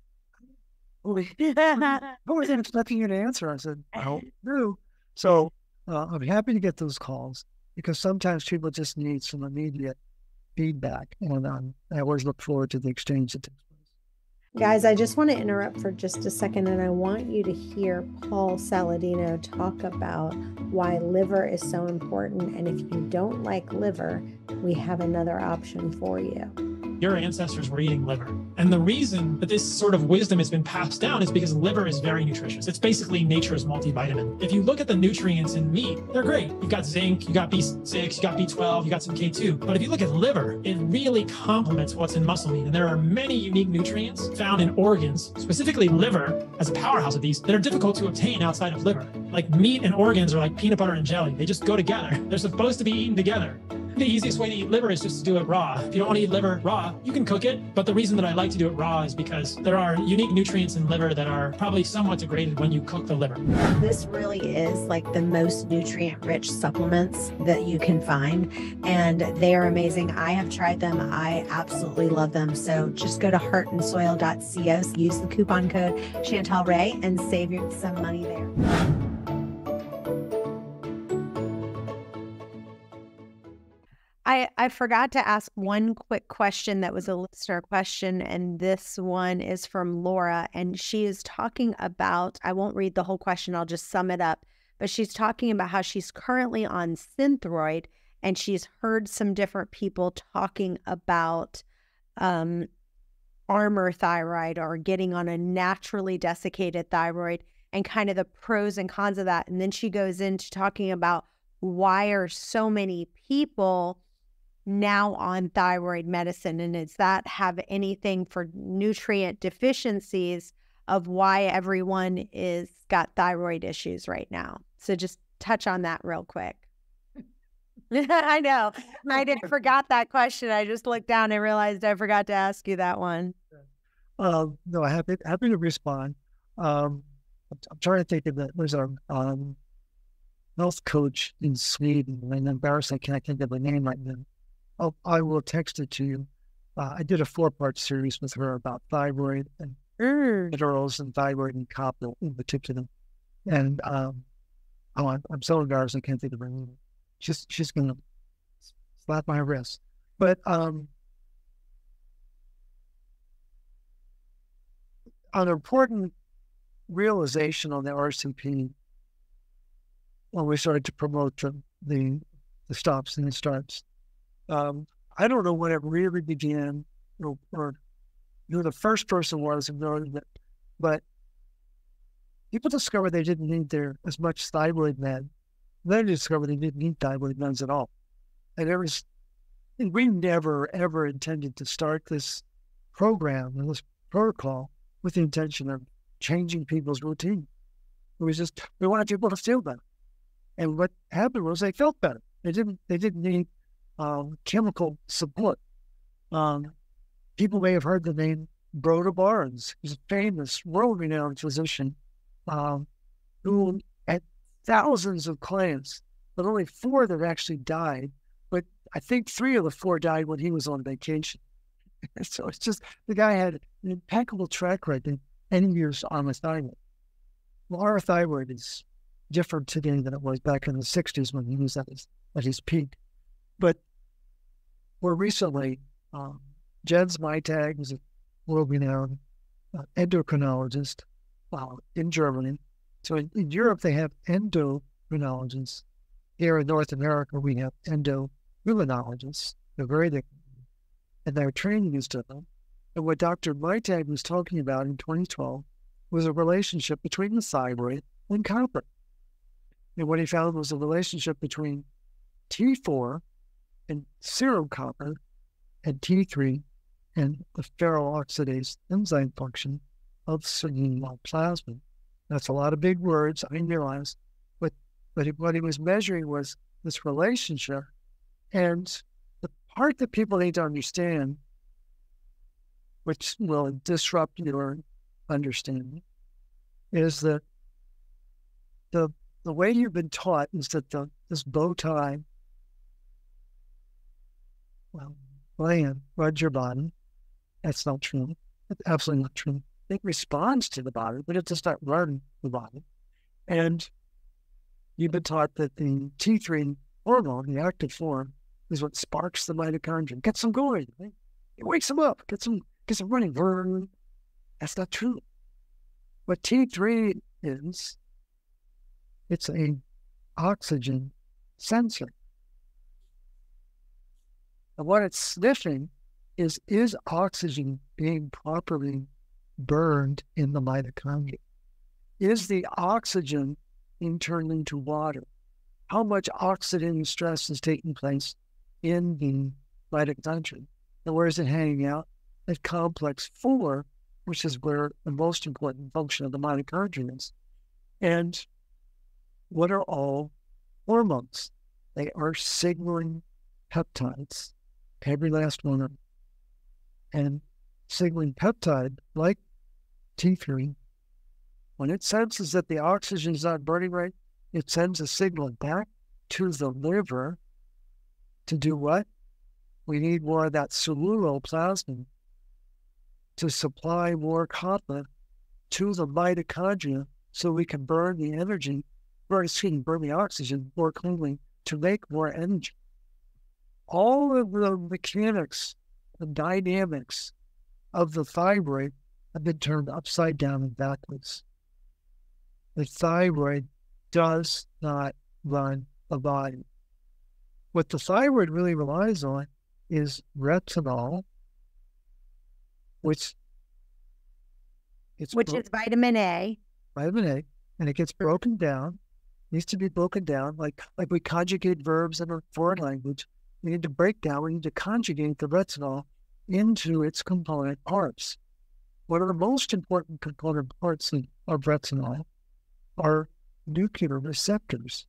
I wasn't expecting you to answer. I said, I don't know. So I'm happy to get those calls because sometimes people just need some immediate feedback. And I always look forward to the exchange that takes place. Guys, I just want to interrupt for just a second, and I want you to hear Paul Saladino talk about why liver is so important. And if you don't like liver, we have another option for you. Your ancestors were eating liver. And the reason that this sort of wisdom has been passed down is because liver is very nutritious. It's basically nature's multivitamin. If you look at the nutrients in meat, they're great. You've got zinc, you got B6, you got B12, you got some K2. But if you look at liver, it really complements what's in muscle meat. And there are many unique nutrients found in organs, specifically liver as a powerhouse of these, that are difficult to obtain outside of liver. Like meat and organs are like peanut butter and jelly. They just go together. They're supposed to be eaten together. The easiest way to eat liver is just to do it raw. If you don't want to eat liver raw, you can cook it. But the reason that I like to do it raw is because there are unique nutrients in liver that are probably somewhat degraded when you cook the liver. This really is like the most nutrient-rich supplements that you can find, and they are amazing. I have tried them. I absolutely love them. So just go to heartandsoil.co, use the coupon code Chantel Ray, and save you some money there. I forgot to ask one quick question that was a listener question, and this one is from Laura, and she is talking about, I won't read the whole question, I'll just sum it up, but she's talking about how she's currently on Synthroid, and she's heard some different people talking about armor thyroid or getting on a naturally desiccated thyroid and kind of the pros and cons of that. And then she goes into talking about why are so many people now on thyroid medicine, and does that have anything for nutrient deficiencies of why everyone is got thyroid issues right now? So just touch on that real quick. I know I forgot that question. I just looked down and realized I forgot to ask you that one. No, happy to respond. I'm trying to think of that. There's a health coach in Sweden, and I'm embarrassed I can't think of the name right now. I will text it to you. I did a 4-part series with her about thyroid and minerals and thyroid and copper in particular. And I'm so embarrassed I can't think of her name. She's going to slap my wrist. But an important realization on the RCP when we started to promote the stops and the starts. I don't know when it really began, or who the first person was who noted it, but people discovered they didn't need as much thyroid med. Then they discovered they didn't need thyroid meds at all. And we never, ever intended to start this program and this protocol with the intention of changing people's routine. It was just, we wanted people to feel better. And what happened was they felt better. They didn't need chemical support. People may have heard the name Broda Barnes. He's a famous, world-renowned physician who had thousands of clients, but only 4 that actually died. But I think 3 of the 4 died when he was on vacation. So it's just, the guy had an impeccable track record, 10 years on the thyroid. Well, our thyroid is different today than it was back in the 60s when he was at his peak. But more recently, Jens Maytag was a world-renowned endocrinologist in Germany. So in Europe, they have endocrinologists. Here in North America, we have endocrinologists. They're very different. And their training is different. And what Dr. Maytag was talking about in 2012 was a relationship between the thyroid and copper. And what he found was a relationship between T4 and serum copper and T3 and the ferroxidase enzyme function of selenium plasma. That's a lot of big words, I realize, but what he was measuring was this relationship. And the part that people need to understand, which will disrupt your understanding, is that the way you've been taught is that this bow tie, gland runs your body. That's not true. That's absolutely not true. It responds to the body, but it does not run the body. And you've been taught that the T3 hormone, the active form, is what sparks the mitochondria, gets them going. Right? It wakes them up, gets them running. That's not true. What T3 is, it's an oxygen sensor. And what it's sniffing is oxygen being properly burned in the mitochondria? Is the oxygen being turned into water? How much oxidative stress is taking place in the mitochondria? And where is it hanging out? At complex 4, which is where the most important function of the mitochondria is. And what are all hormones? They are signaling peptides, every last one of them. And signaling peptide, like T3, when it senses that the oxygen is not burning right, it sends a signal back to the liver to do what? We need more of that ceruloplasmin to supply more copper to the mitochondria so we can burn the energy, burn the oxygen more cleanly to make more energy. All of the mechanics, the dynamics of the thyroid have been turned upside down and backwards. The thyroid does not run the body. What the thyroid really relies on is retinol, which is vitamin A. Vitamin A, and it gets broken down. Needs to be broken down, like we conjugate verbs in a foreign language. We need to break down. We need to conjugate the retinol into its component parts. One of the most important component parts of retinol are nuclear receptors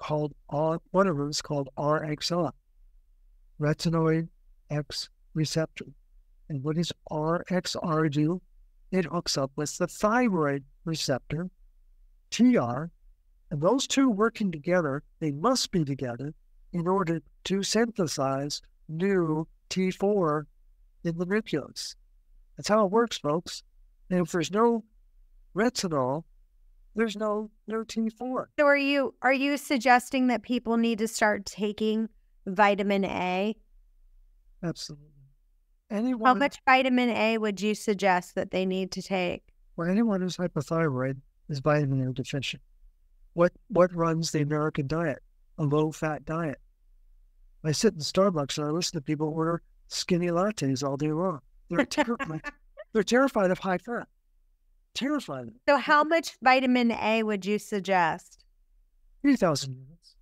one of them is called RXR, retinoid X receptor. And what does RXR do? It hooks up with the thyroid receptor, TR, and those two working together, they must be together in order to synthesize new T4 in the nucleus. That's how it works, folks. And if there's no retinol, there's no T4. So are you suggesting that people need to start taking vitamin A? Absolutely. How much vitamin A would you suggest that they need to take? Well, anyone who's hypothyroid is vitamin A deficient. What runs the American diet? A low-fat diet. I sit in Starbucks and I listen to people order skinny lattes all day long. They're terrified. They're terrified of high fat. Terrified. So how much vitamin A would you suggest? 3,000 units.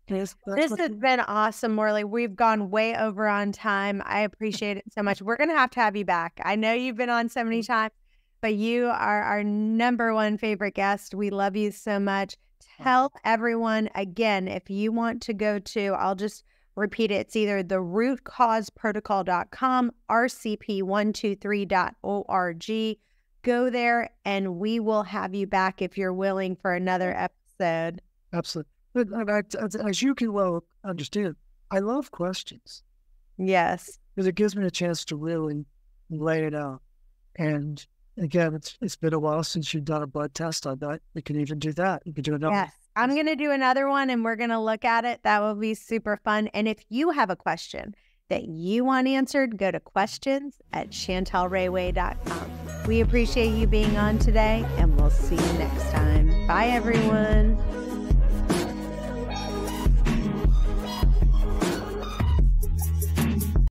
This has been awesome, Morley. We've gone way over on time. I appreciate it so much. We're going to have you back. I know you've been on so many times, but you are our #1 favorite guest. We love you so much. Tell everyone again, if you want to go to, I'll just repeat it. It's either therootcauseprotocol.com, rcp123.org. Go there and we will have you back if you're willing for another episode. Absolutely. As you can well understand, I love questions. Yes. Because it gives me a chance to really lay it out. And again, it's been a while since you've done a blood test on that. We can even do that. You can do another. Yes. I'm going to do another one and we're going to look at it. That will be super fun. And if you have a question that you want answered, go to questions@chantelrayway.com. We appreciate you being on today and we'll see you next time. Bye, everyone.